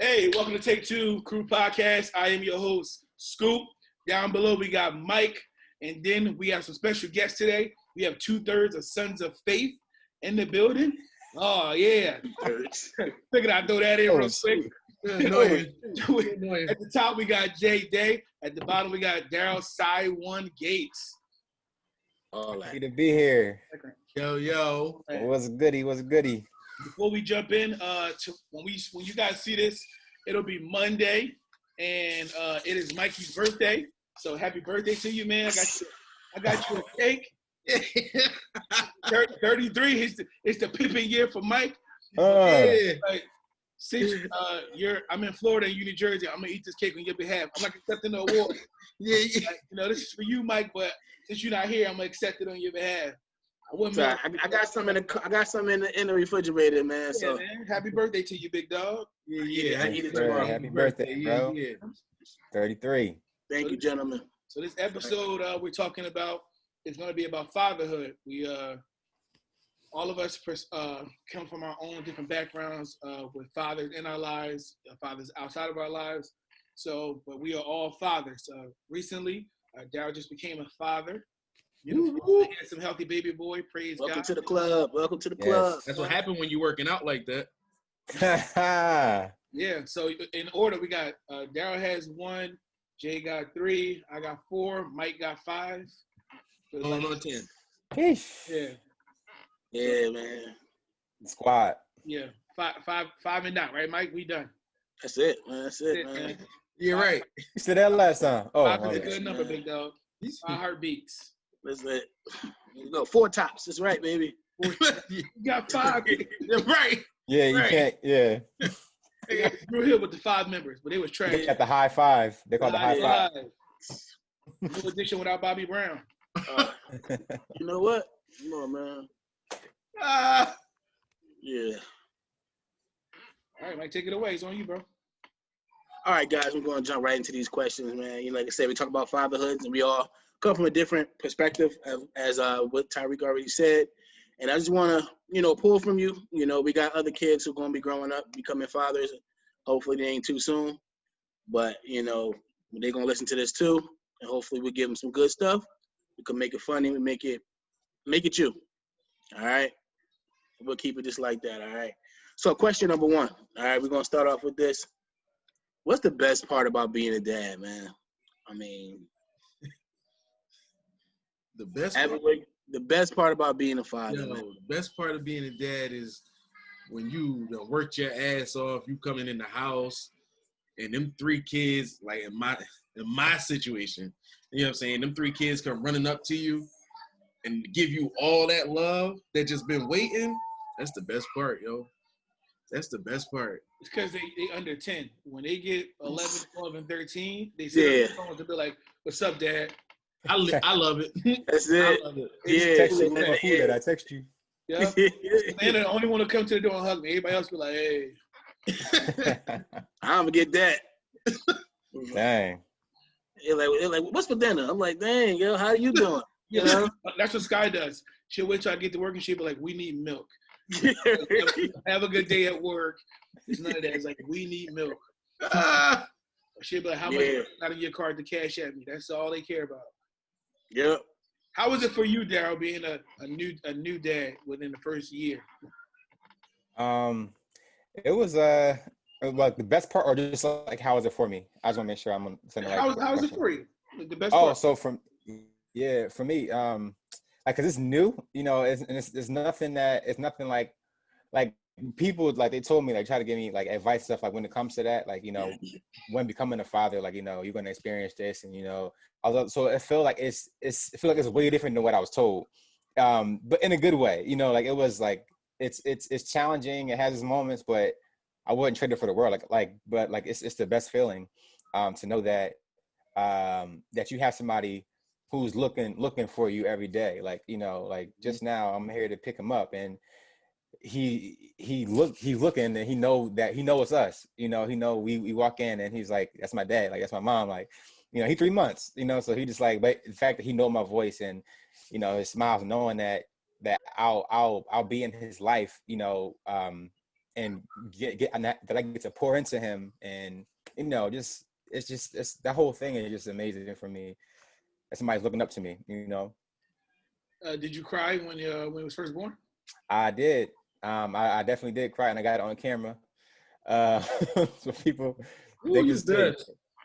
Hey, welcome to Take Two Crew Podcast. I am your host, Scoop. Down below, we got Mike. And then we have some special guests today. We have 2/3 of Sons of Faith in the building. Oh, yeah. Figured I'd throw that in real quick. At the top, we got Jay Day. At the bottom, we got Darryl Cy1 Gates. Happy to be here. Yo. What's goody? Before we jump in, when you guys see this, it'll be Monday, and it is Mikey's birthday. So happy birthday to you, man! I got you a cake. 33. It's the pippin year for Mike. Since I'm in Florida and you New Jersey, I'm gonna eat this cake on your behalf. I'm not accepting the award. This is for you, Mike. But since you're not here, I'm gonna accept it on your behalf. I got some in the refrigerator, man. Yeah, so man. Happy birthday to you, big dog. Yeah. I eat it tomorrow. Happy birthday, bro. Yeah. 33. Thank you, gentlemen. So this episode we're talking about is going to be about fatherhood. We all of us come from our own different backgrounds with fathers in our lives, fathers outside of our lives. So, but we are all fathers. Recently, Darryl just became a father. He had some healthy baby boy. Praise Welcome God. to the club. Welcome to the club. That's what happened when you're working out like that. Yeah. So in order, we got Darryl has 1, Jay got 3, I got 4, Mike got 5. So On 10. Yeah. Yeah, man. Squad. Yeah. Five and out, right, Mike? We done. That's it, man. That's it, man. You're right. You said that last time. Oh, 5 is a good number, big dog. 5 heartbeats. That's it. You go 4 tops. That's right, baby. You got 5. You're right. Yeah, you can't. Yeah. They got Drew Hill with the 5 members, but they was trash. At the high five. They call it the high five. No addition without Bobby Brown. You know what? Come on, man. Yeah. All right, Mike, take it away. It's on you, bro. All right, guys, we're going to jump right into these questions, man. Like I said, we talk about fatherhoods, and we all come from a different perspective, as what Tyrek already said. And I just want to, pull from you. We got other kids who are going to be growing up, becoming fathers. Hopefully, they ain't too soon. But, they're going to listen to this too. And hopefully, we give them some good stuff. We can make it funny. We make it you. All right? We'll keep it just like that, all right? So question number 1. All right, we're going to start off with this. What's the best part about being a dad, man? I mean, The best part about being a father. the best part of being a dad is when you worked your ass off, you coming in the house, and them 3 kids, like in my situation, you know what I'm saying? Them 3 kids come running up to you and give you all that love that just been waiting. That's the best part, yo. That's the best part. It's because they under 10. When they get 11, 12, and 13, they sit on the phone to be like, "What's up, Dad?" I love it. That's it. I love it. I text you. Yeah. Man, the only one to come to the door and hug me. Everybody else be like, "Hey." I'm gonna get that. Dang. They're like, what's for dinner? I'm like, dang, yo, how you doing? That's what Sky does. She'll wait till I get to work and she'll be like, "We need milk." Have a good day at work. It's none of that. It's like, we need milk. She'll be like, "How much out of your card to cash at me?" That's all they care about. Yep. How was it for you, Darryl, being a new dad within the first year? It was like the best part, or just like how was it for me? I just want to make sure I'm saying the right. How was it for you? The best part. So for me, like, cause it's new, it's nothing like people, like, they told me, like, try to give me like advice, stuff like when it comes to that, like, when becoming a father, like, you're going to experience this, and although, so it felt like it's way different than what I was told, but in a good way, like, it was like it's challenging, it has its moments, but I wouldn't trade it for the world, but it's the best feeling to know that that you have somebody who's looking for you every day. Like, like just now I'm here to pick him up, and he's looking, and he know it's us. He know we walk in and he's like, "That's my dad, like that's my mom." Like, he 3 months, so he just like, but the fact that he know my voice, and his smiles, knowing that I'll be in his life, and that I get to pour into him, and just it's that whole thing is just amazing for me. That somebody's looking up to me, Did you cry when he was first born? I did. I definitely did cry, and I got it on camera. So people, they can see.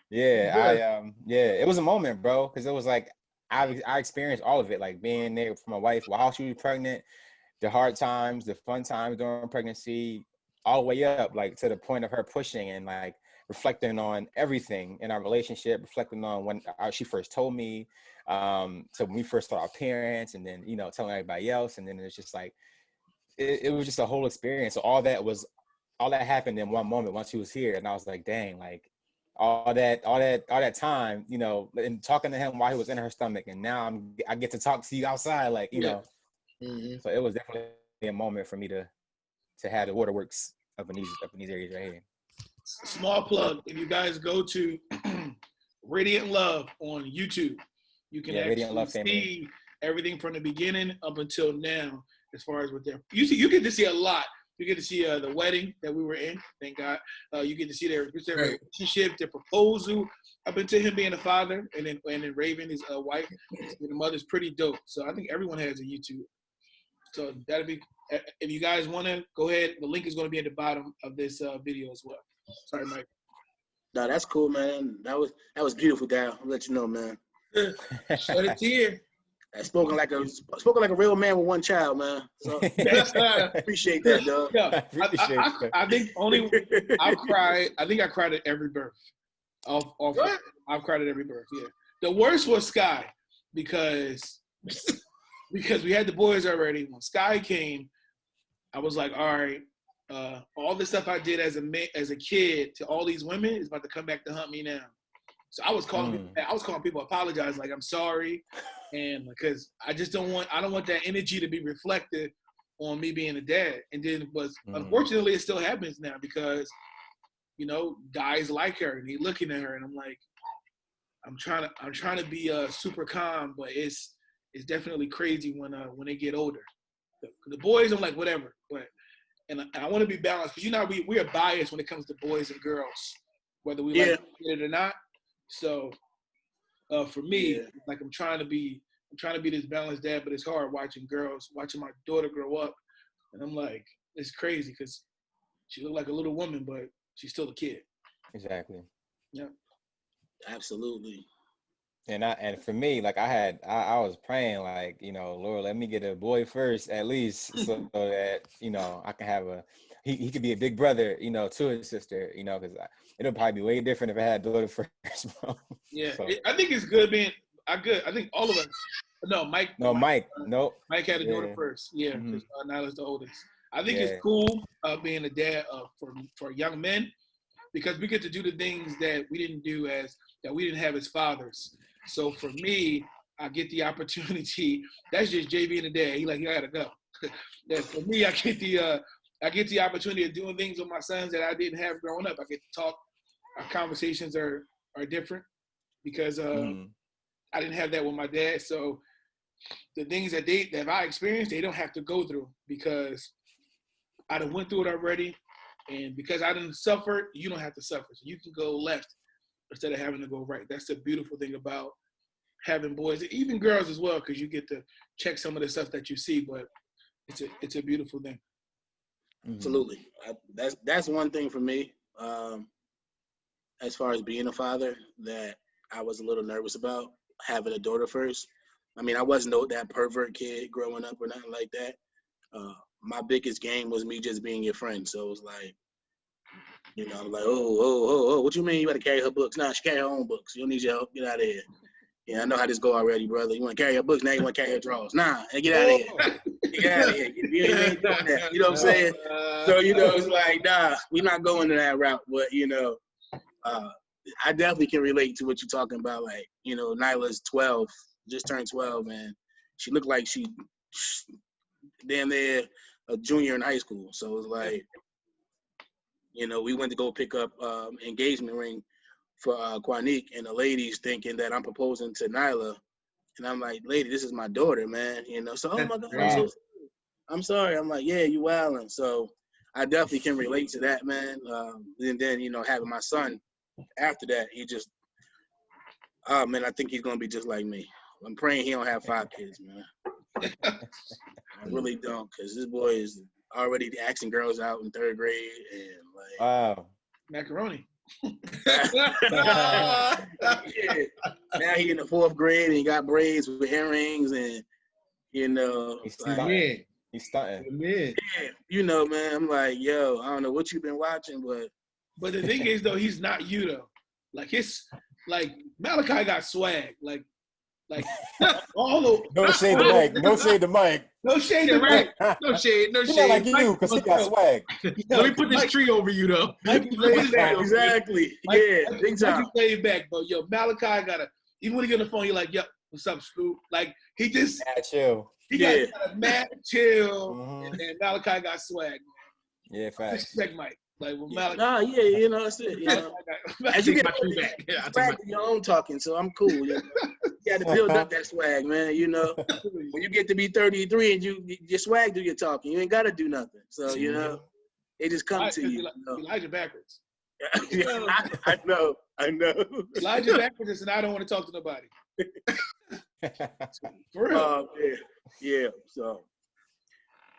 Yeah, it was a moment, bro, because it was like I experienced all of it, like being there for my wife while she was pregnant, the hard times, the fun times during pregnancy, all the way up, like to the point of her pushing and like reflecting on everything in our relationship, reflecting on when she first told me, so when we first saw our parents, and then telling everybody else, and then it's just like it was just a whole experience. So all that happened in one moment once she was here, and I was like, dang, like all that time, and talking to him while he was in her stomach, and now I get to talk to you outside, like know. Mm-hmm. So it was definitely a moment for me to have the waterworks up in these areas right here. Small plug: if you guys go to Radiant Love on YouTube, you can actually see everything from the beginning up until now. As far as what they're, you get to see a lot. You get to see the wedding that we were in. Thank God. You get to see their relationship, their proposal, up until him being a father, and then Raven, his wife, and the mother's pretty dope. So I think everyone has a YouTube. So that'll be. If you guys want to go ahead, the link is going to be at the bottom of this video as well. Sorry, Mike. No, that's cool, man. That was beautiful, Darryl. I'll let you know, man. Shed a tear. I spoken like a real man with one child, man. So appreciate that, dog. Yeah, I think I cried. I think I cried at every birth. I've cried at every birth. Yeah. The worst was Sky because we had the boys already. When Sky came, I was like, all right, all the stuff I did as a kid to all these women is about to come back to hunt me now. So I was calling people, apologize, like I'm sorry, and because I don't want that energy to be reflected on me being a dad. And then, unfortunately, it still happens now because, guys like her and they looking at her, and I'm like, I'm trying to be super calm, but it's definitely crazy when they get older. The boys, I'm like whatever, but and I want to be balanced because we are biased when it comes to boys and girls, whether we like it or not. So for me, like I'm trying to be this balanced dad, but it's hard watching my daughter grow up, and I'm like, it's crazy because she looked like a little woman, but she's still a kid. Exactly. Yeah. Absolutely. And for me, like I was praying, like, Lord, let me get a boy first at least, so that I can have he could be a big brother, to his sister, because it'll probably be way different if I had a daughter first, bro. Yeah, so. I think it's good being good. I think all of us. No, Mike. No, Mike. Nope. Mike had a daughter first. Yeah, because Nyla's the oldest. I think it's cool being a dad for young men because we get to do the things that we didn't do that we didn't have as fathers. So for me, I get the opportunity. That's just JB and the dad. He like, you gotta go. That for me, I get the opportunity of doing things with my sons that I didn't have growing up. I get to talk. Our conversations are different because I didn't have that with my dad. So the things that I experienced, they don't have to go through because I done went through it already. And because I didn't suffer, you don't have to suffer. So you can go left instead of having to go right. That's the beautiful thing about having boys, even girls as well, because you get to check some of the stuff that you see. But it's a beautiful thing. Absolutely. That's one thing for me. As far as being a father, that I was a little nervous about having a daughter first. I mean, I wasn't that pervert kid growing up or nothing like that. My biggest game was me just being your friend. So it was like, I'm like, oh, what you mean you got to carry her books? Nah, she carry her own books. You don't need your help. Get out of here. Yeah, I know how this go already, brother. You want to carry her books, now you want to carry her drawers. Nah, get out of here. Get out of here. You ain't doing that. You know what I'm saying? So, it's like, nah, we're not going to that route. But, I definitely can relate to what you're talking about. Like, Nyla's 12, just turned 12, and she looked like she damn near a junior in high school. So it's like, we went to go pick up engagement ring for Quanique, and the lady's thinking that I'm proposing to Nyla. And I'm like, lady, this is my daughter, man. So, oh my God, I'm sorry. I'm like, yeah, you wildin'. So I definitely can relate to that, man. And then, having my son after that, he just, oh, man, I think he's going to be just like me. I'm praying he don't have 5 kids, man. I really don't, because this boy is already asking girls out in 3rd grade. And like, Wow. Macaroni. yeah. Now he in the 4th grade and he got braids with earrings and, He's like, stunting. He's stunting. yeah, man, I'm like, yo, I don't know what you've been watching, But the thing is, though, he's not you, though. Like Malachi got swag. Like all the No shade to Mike. No shade to Mike. no shade to Mike. No shade. No He's shade. not like you because he got swag. Let me put this tree over you, though. Mike is laid back. exactly. Mike, Yeah, big time. Mike is laid back, but yo, Malachi even when he get on the phone, you're like, yo, what's up, Scoop? Like he just Yeah, chill. he got a mad chill, Mhm. and Malachi got swag. Man. Yeah, facts. Respect Mike. Like when Malachi. Nah, yeah, that's it. As you get my tree older, back. you Yeah, I swag your own talking, so I'm cool. You got to build up that swag, man. When you get to be 33 and your swag do your talking, you ain't got to do nothing. So it just comes to you. Elijah backwards. I know. Elijah backwards, and I don't want to talk to nobody. For real. Yeah. So,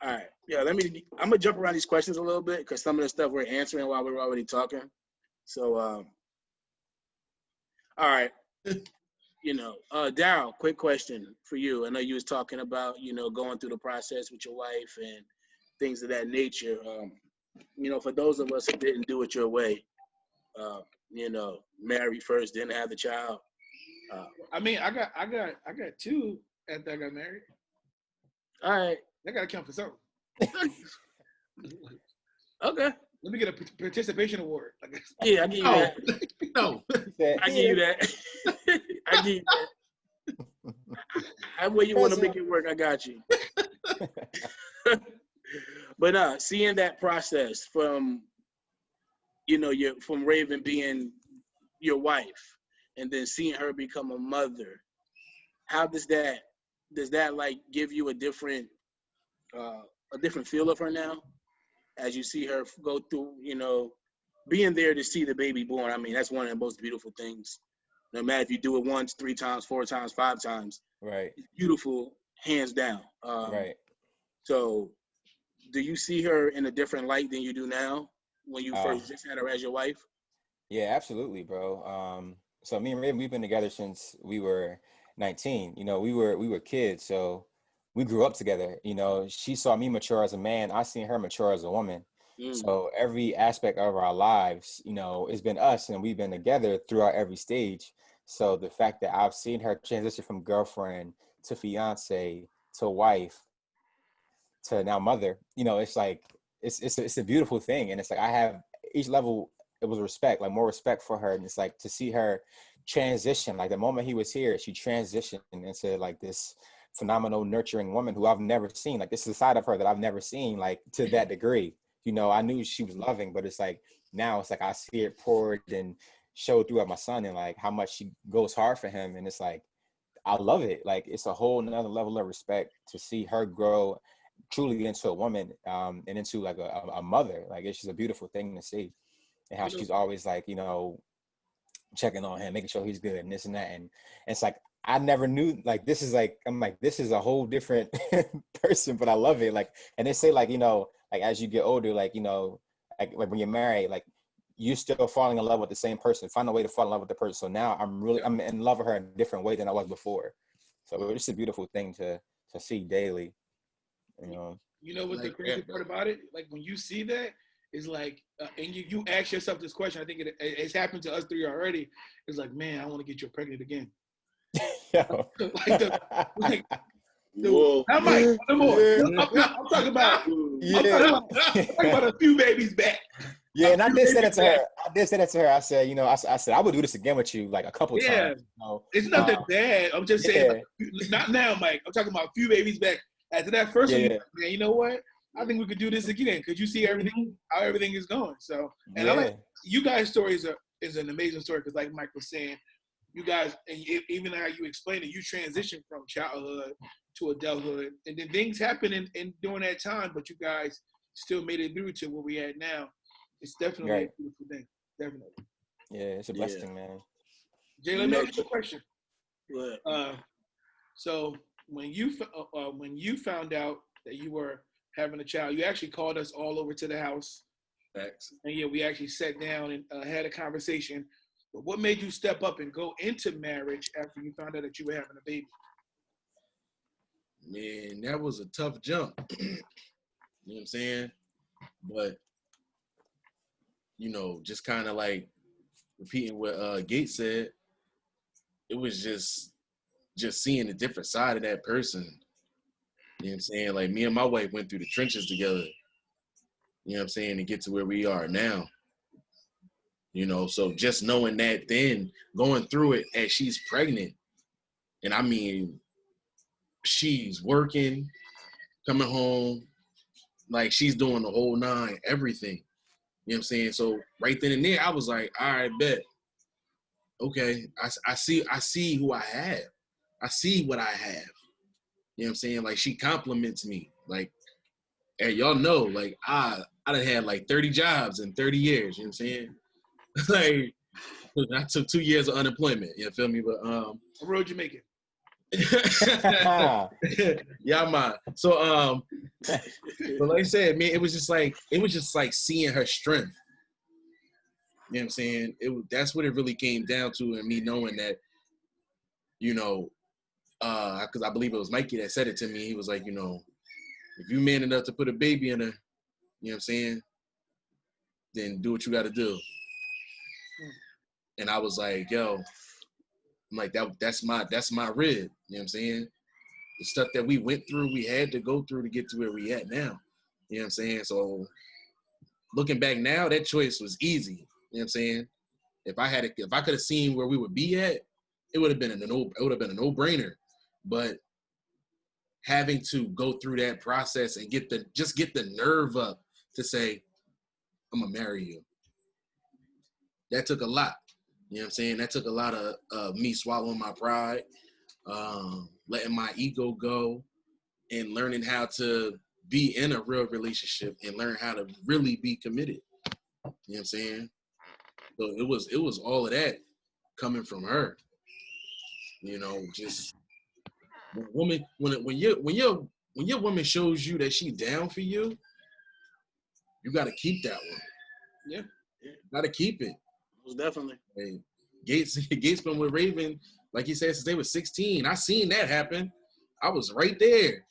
all right. Yeah, I'm gonna jump around these questions a little bit because some of the stuff we're answering while we're already talking. So, all right. Darryl, quick question for you. I know you was talking about, going through the process with your wife and things of that nature. For those of us who didn't do it your way, married first, didn't have the child. I mean, I got 2 after I got married. All right. That gotta count for something. Okay. Let me get a participation award. Yeah, I give you that. No. I give you that. I give you that. However you want to make it work, I got you. But seeing that process from, from Raven being your wife, and then seeing her become a mother, how does that like give you a different feel of her now, as you see her go through, being there to see the baby born? I mean, that's one of the most beautiful things. No matter if you do it once, 3 times, 4 times, 5 times, Right. it's beautiful, hands down. Right. So, do you see her in a different light than you do now when you first just had her as your wife? Yeah, absolutely, bro. So me and Raven, we've been together since we were 19. We were kids, so we grew up together. She saw me mature as a man. I seen her mature as a woman. So every aspect of our lives, it's been us, and we've been together throughout every stage. So the fact that I've seen her transition from girlfriend to fiance to wife to now mother, it's like it's a beautiful thing. And it's like I have each level, it was respect, like more respect for her. And it's like to see her transition, like the moment he was here, she transitioned into like this phenomenal nurturing woman who I've never seen. Like this is a side of her that I've never seen, like to that degree. I knew she was loving, but it's like now it's like I see it poured and showed throughout my son, and like how much she goes hard for him. And it's like I love it. Like it's a whole nother level of respect to see her grow truly into a woman, and into like a mother. Like it's just a beautiful thing to see, and how she's always like checking on him, making sure he's good and this and that. And it's like I never knew, like this is like I'm like this is a whole different person, but I love it. Like, and they say like like as you get older, like like when you're married, like you're still falling in love with the same person. Find a way to fall in love with the person. So now I'm in love with her in a different way than I was before. So it's a beautiful thing to see daily. You know what the crazy part about it? Like when you see that, is like, and you ask yourself this question. I think it's happened to us 3 already. It's like, man, I want to get you pregnant again. Whoa. I'm like, no more. Yeah. I'm talking about. Yeah. I'm talking about a few babies back. Yeah, and I did say that to her. I said, I said I would do this again with you like a couple times. It's nothing bad. I'm just saying, like, not now, Mike. I'm talking about a few babies back. After that first one, man, you know what? I think we could do this again because you see everything, how everything is going. So, and I like you guys' stories is an amazing story because, like Mike was saying, you guys, and even how you explained it, you transitioned from childhood to adulthood, and then things happen in during that time. But you guys still made it through to where we at now. It's definitely Right. a beautiful thing. Definitely. Yeah, it's a blessing, man. Jay, let me ask you a question. What? So when you found out that you were having a child, you actually called us all over to the house. Facts. And yeah, we actually sat down and had a conversation. But what made you step up and go into marriage after you found out that you were having a baby? Man, that was a tough jump. You know what I'm saying? But, just kind of like repeating what Gates said, it was just seeing a different side of that person. You know what I'm saying? Like, me and my wife went through the trenches together, you know what I'm saying, to get to where we are now. So just knowing that, then going through it as she's pregnant, and I mean, she's working, coming home, like she's doing the whole nine, everything. You know what I'm saying? So right then and there, I was like, all right, bet. Okay, I see who I have. I see what I have. You know what I'm saying? Like, she compliments me. Like, and y'all know, like, I done had like 30 jobs in 30 years. You know what I'm saying? Like, I took 2 years of unemployment. You feel me? But What road you making? Yeah, man. So but like I said, man, it was just like seeing her strength. You know what I'm saying? That's what it really came down to, and me knowing that, because I believe it was Mikey that said it to me. He was like, if you man enough to put a baby in her, you know what I'm saying, then do what you got to do. And I was like, yo, I'm like, that's my rib. You know what I'm saying? The stuff that we went through, we had to go through to get to where we at now. You know what I'm saying? So looking back now, that choice was easy. You know what I'm saying? If I could have seen where we would be at, it would have been a no-brainer. But having to go through that process and get the nerve up to say, I'm gonna marry you. That took a lot. You know what I'm saying? That took a lot of me swallowing my pride, letting my ego go, and learning how to be in a real relationship and learn how to really be committed. You know what I'm saying? So it was all of that coming from her. Just when your woman shows you that she down for you, you got to keep that one. Yeah. Got to keep it. Most definitely. Hey, Gates been with Raven, like he said, since they were 16. I seen that happen. I was right there.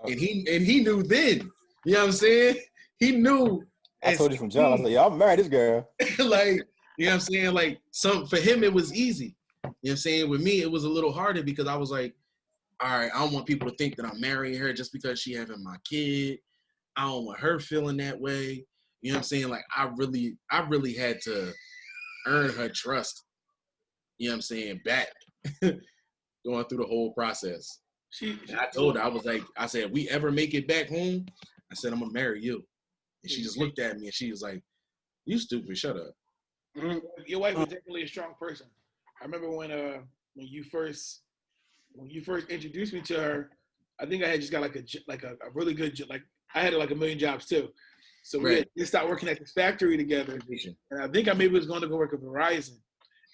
And he knew then. You know what I'm saying? He knew. I told you from John, I was like, yo, I'm married this girl. Like, you know what I'm saying? Like, for him, it was easy. You know what I'm saying? With me, it was a little harder because I was like, all right, I don't want people to think that I'm marrying her just because she having my kid. I don't want her feeling that way. You know what I'm saying? Like, I really had to earn her trust. You know what I'm saying? Back. Going through the whole process. And I told her, I said, if we ever make it back home, I said, I'm going to marry you. And she just looked at me and she was like, you stupid, shut up. Mm-hmm. Your wife was definitely a strong person. I remember when you first introduced me to her, I think I had just got like a really good, like I had like a million jobs too. So we had just started working at this factory together. And I think I maybe was going to go work at Verizon.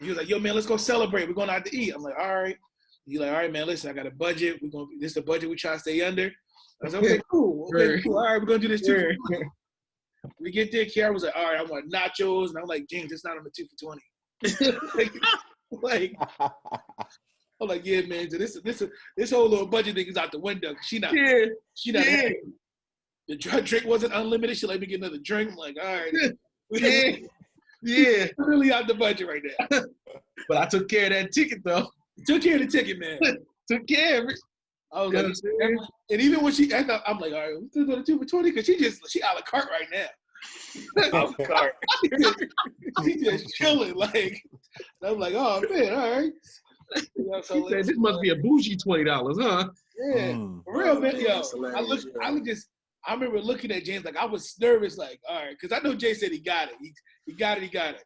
And he was like, yo, man, let's go celebrate. We're going out to eat. I'm like, all right. He's like, all right, man, listen, I got a budget. This is the budget we try to stay under. I was like, okay, cool. Okay, cool. All right, we're going to do this 2 for 20. We get there, Kiara was like, all right, I want nachos. And I'm like, James, it's not on the 2 for 20. I'm like, yeah, man, so this whole little budget thing is out the window. She not happy. The drink wasn't unlimited. She let me get another drink. I'm like, all right. Yeah. Really out the budget right now. But I took care of that ticket, though. Took care of the ticket, man. Took care of it. I was like, and even when I'm like, all right, we're still going to 2 for 20 because she a la carte right now. A la carte. She just chilling, like. I'm like, oh man, all right. So he said, this must be a bougie $20, huh? Yeah, for real, man. Yo, I remember looking at James like I was nervous, like, all right, because I know Jay said he got it. He got it.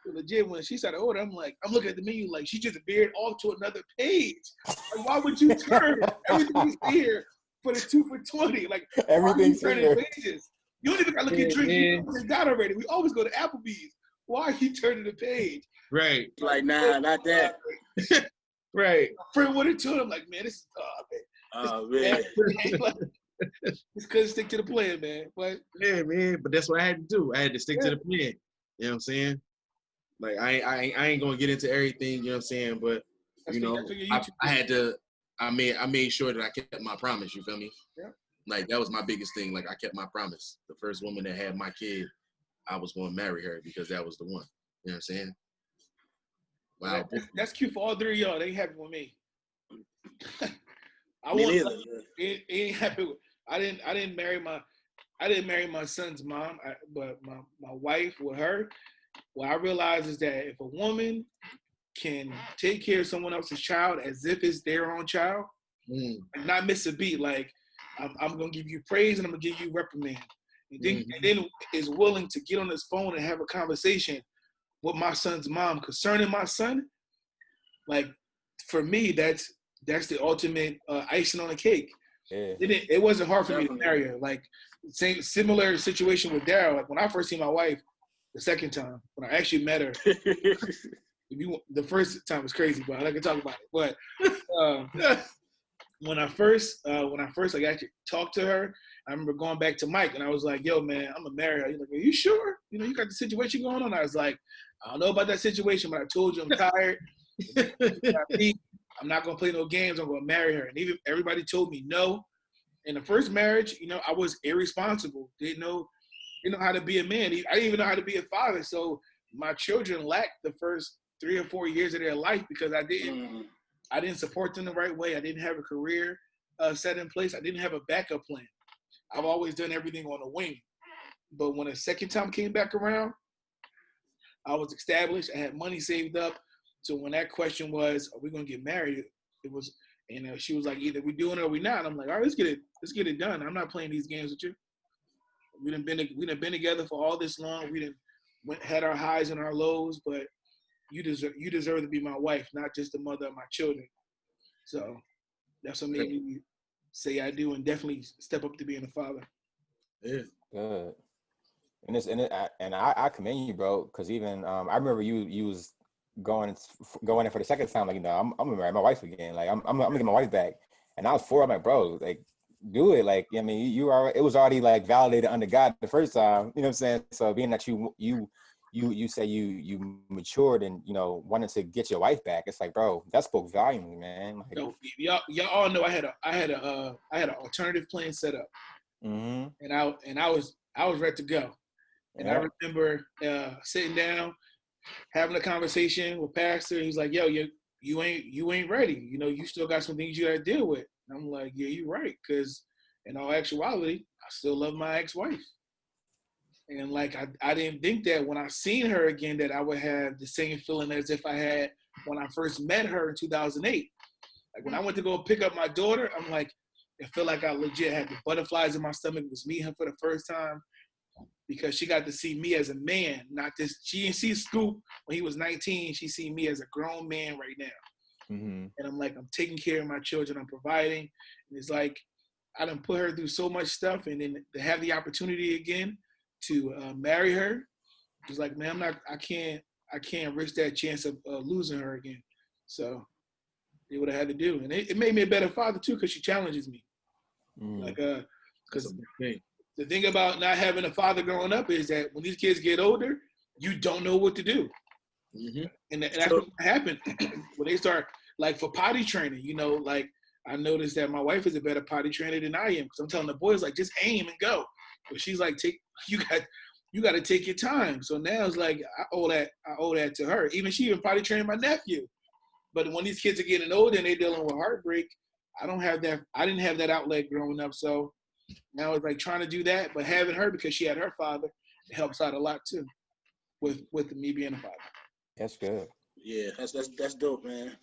Legit, when she started ordering, I'm looking at the menu like she just veered off to another page. Like, why would you turn everything here for the 2 for $20. Like Everything's turning here. pages. You don't even got to look at drinks. You know what they got already. We always go to Applebee's. Why are you turning the page? Right. Like, nah, not that. Right. My friend wanted to. I'm like, man, this is man. Oh, man. Just couldn't stick to the plan, man. But yeah, man. But that's what I had to do. I had to stick to the plan. You know what I'm saying? Like I ain't gonna get into everything. You know what I'm saying? But you know, I had to. I made sure that I kept my promise. You feel me? Yeah. Like that was my biggest thing. Like I kept my promise. The first woman that had my kid, I was going to marry her because that was the one. You know what I'm saying? Wow. That's cute for all three of y'all. They happy with me. It ain't happy with. I didn't marry my son's mom, but my wife with her. What I realized is that if a woman can take care of someone else's child as if it's their own child, and not miss a beat, like I'm gonna give you praise and I'm gonna give you reprimand, and then is willing to get on his phone and have a conversation with my son's mom concerning my son, like for me that's the ultimate icing on the cake. Yeah. It wasn't hard for me to marry her. Like similar situation with Darryl. Like when I first seen my wife the second time, when I actually met her. The first time was crazy, but I can talk about it. But when I first like actually talked to her, I remember going back to Mike and I was like, "Yo, man, I'm gonna marry her." He's like, "Are you sure? You know, you got the situation going on?" I was like, "I don't know about that situation, but I told you I'm tired. I'm not gonna play no games. I'm gonna marry her." And even everybody told me no. In the first marriage, you know, I was irresponsible. Didn't know how to be a man. I didn't even know how to be a father. So my children lacked the first 3 or 4 years of their life because I didn't support them the right way. I didn't have a career set in place. I didn't have a backup plan. I've always done everything on a wing. But when the second time came back around, I was established. I had money saved up. So when that question was, "Are we gonna get married?" It was, and she was like, "Either we doing it or we not." I'm like, "All right, let's get it done. I'm not playing these games with you. We done been together for all this long. We had our highs and our lows, but you deserve to be my wife, not just the mother of my children." So that's what made me say I do and definitely step up to being a father. Yeah. Good. And I commend you, bro, because even I remember you was going in for the second time, like, you know, I'm gonna marry my wife again. Like I'm gonna get my wife back. And I was I'm like, bro, like do it. Like, I mean, it was already like validated under God the first time. You know what I'm saying? So being that you say you matured and, you know, wanted to get your wife back, it's like, bro, that spoke volumes, man. Like, y'all all know I had an alternative plan set up, and I was ready to go. And I remember sitting down, having a conversation with Pastor. He's like, "Yo, you ain't ready. You know, you still got some things you got to deal with." And I'm like, "Yeah, you're right." Because in all actuality, I still love my ex-wife. And like I didn't think that when I seen her again that I would have the same feeling as if I had when I first met her in 2008. Like when I went to go pick up my daughter, I'm like, it felt like I legit had the butterflies in my stomach. Was meeting her for the first time because she got to see me as a man, not this. She didn't see Scoop when he was 19. She seen me as a grown man right now. And I'm like, I'm taking care of my children. I'm providing. And it's like I done put her through so much stuff, and then to have the opportunity again to marry her, it's like, man, I can't risk that chance of losing her again. So did what I had to do, and it made me a better father too, because she challenges me. Like, because the thing about not having a father growing up is that when these kids get older, you don't know what to do, and that's what happened when they start, like, for potty training. You know, like I noticed that my wife is a better potty trainer than I am, because I'm telling the boys, like, just aim and go, but she's like, you got to take your time. So now it's like I owe that to her. Even she even potty trained my nephew. But when these kids are getting older and they're dealing with heartbreak, I don't have that. I didn't have that outlet growing up. So now it's like trying to do that, but having her, because she had her father, it helps out a lot too with me being a father. That's good. Yeah, that's dope, man.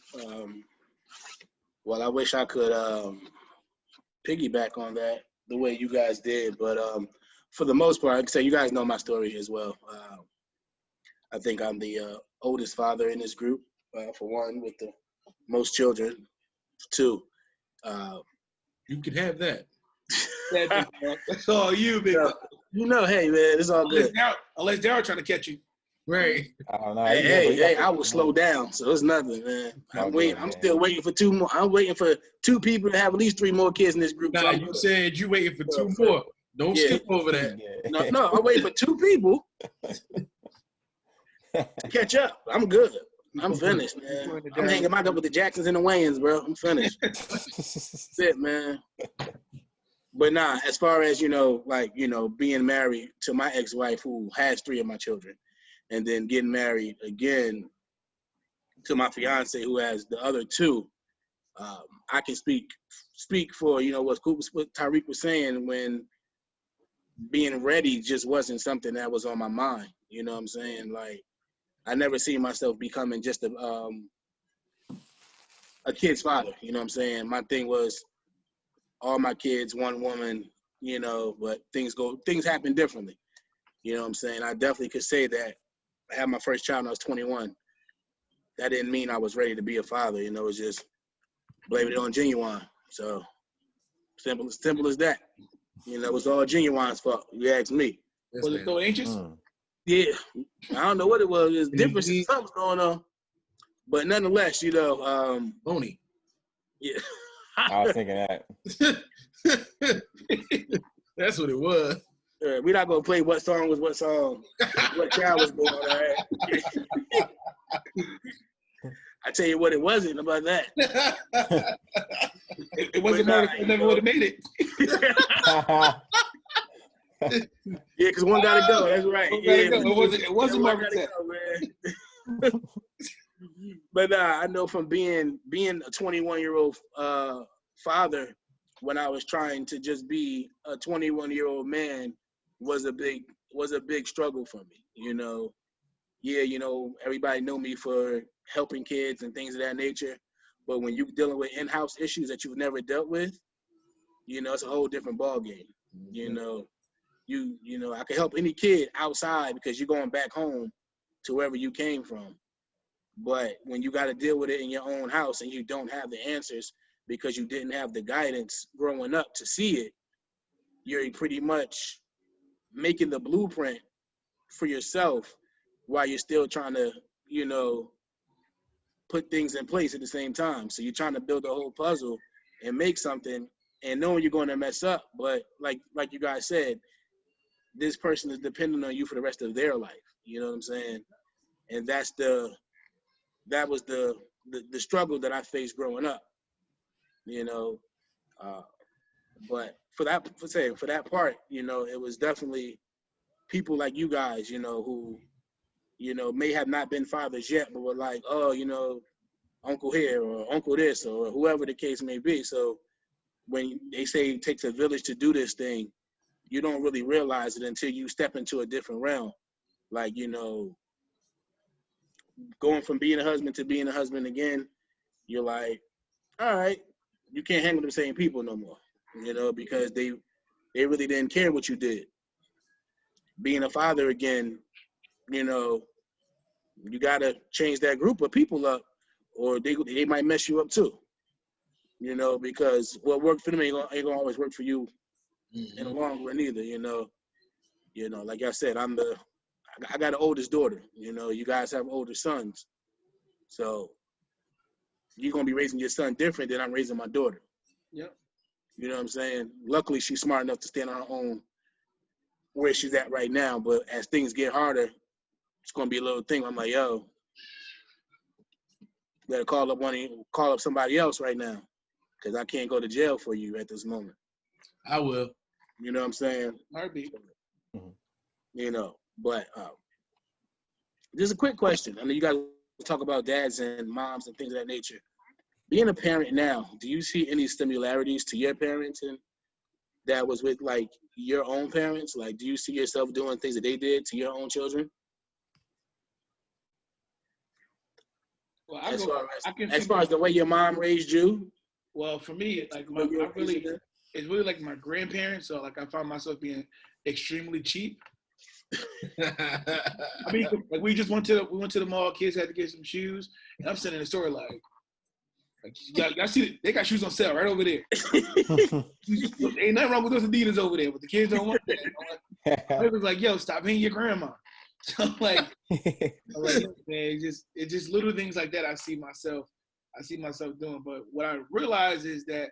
Well, I wish I could piggyback on that the way you guys did, but for the most part, like I say, you guys know my story as well. I think I'm the oldest father in this group, for one, with the most children. For two, you can have that. That's all you, big dog. You know, hey man, it's all good. Unless Darryl trying to catch you. Right. I don't know. Hey, I will slow down, so it's nothing, man. I'm still waiting for 2 more. I'm waiting for 2 people to have at least 3 more kids in this group. Nah, So you said you waiting for 2 more. Don't skip over that. No, I'm waiting for 2 people to catch up. I'm good. I'm finished, man. I'm hanging back up with the Jacksons and the Wayans, bro. I'm finished. That's it, man. But nah, as far as, being married to my ex-wife who has 3 of my children, and then getting married again to my fiance who has the other 2, I can speak for, what Tyrek was saying, when being ready just wasn't something that was on my mind. You know what I'm saying? Like, I never seen myself becoming just a kid's father. You know what I'm saying? My thing was all my kids, one woman, but things happen differently. You know what I'm saying? I definitely could say that I had my first child when I was 21. That didn't mean I was ready to be a father. It was just blaming it on Genuine. So simple as that. It was all Genuine's fault. You ask me. Was it so anxious? Yeah, I don't know what it was. There's different something's going on, but nonetheless, Boney. Yeah. I was thinking that. That's what it was. We're not gonna play what song was what song, what child was born. All right. I tell you what, it wasn't about that. It wasn't Marcus. I never would have made it. Yeah, because one gotta go. That's right. It wasn't Marcus. But I know from being a 21-year-old father, when I was trying to just be a 21-year-old man, was a big struggle for me. Everybody knew me for helping kids and things of that nature. But when you're dealing with in-house issues that you've never dealt with, it's a whole different ballgame. I can help any kid outside because you're going back home to wherever you came from. But when you got to deal with it in your own house and you don't have the answers because you didn't have the guidance growing up to see it, you're pretty much making the blueprint for yourself while you're still trying to, put things in place at the same time. So you're trying to build a whole puzzle and make something and knowing you're going to mess up. But like you guys said, this person is dependent on you for the rest of their life. You know what I'm saying? And that was the struggle that I faced growing up, but for that part, it was definitely people like you guys, who, may have not been fathers yet, but were like, oh, uncle here or uncle this or whoever the case may be. So when they say it takes a village to do this thing, you don't really realize it until you step into a different realm. Like, going from being a husband to being a husband again, you're like, all right, you can't hang with the same people no more, because they really didn't care what you did. Being a father again, you got to change that group of people up or they might mess you up too, because what worked for them ain't gonna always work for you in the long run either, like I said, I got an oldest daughter, you guys have older sons. So you're going to be raising your son different than I'm raising my daughter. Yep. You know what I'm saying? Luckily, she's smart enough to stand on her own where she's at right now. But as things get harder, it's going to be a little thing. I'm like, yo, better call up somebody else right now because I can't go to jail for you at this moment. I will. You know what I'm saying? Heartbeat. But just a quick question. I know you guys talk about dads and moms and things of that nature. Being a parent now, do you see any similarities to your parents and that was with like your own parents? Like, do you see yourself doing things that they did to your own children? Well, as far as the way your mom raised you? Well, for me, like it's really like my grandparents. So like I found myself being extremely cheap. I mean, like we went to the mall. Kids had to get some shoes, and I'm sitting in the store like, Like, y'all see, they got shoes on sale right over there. Ain't nothing wrong with those Adidas over there, but the kids don't want that. It was like, yo, stop hitting your grandma. So I'm like, look, man, it's just little things like that I see myself doing. But what I realize is that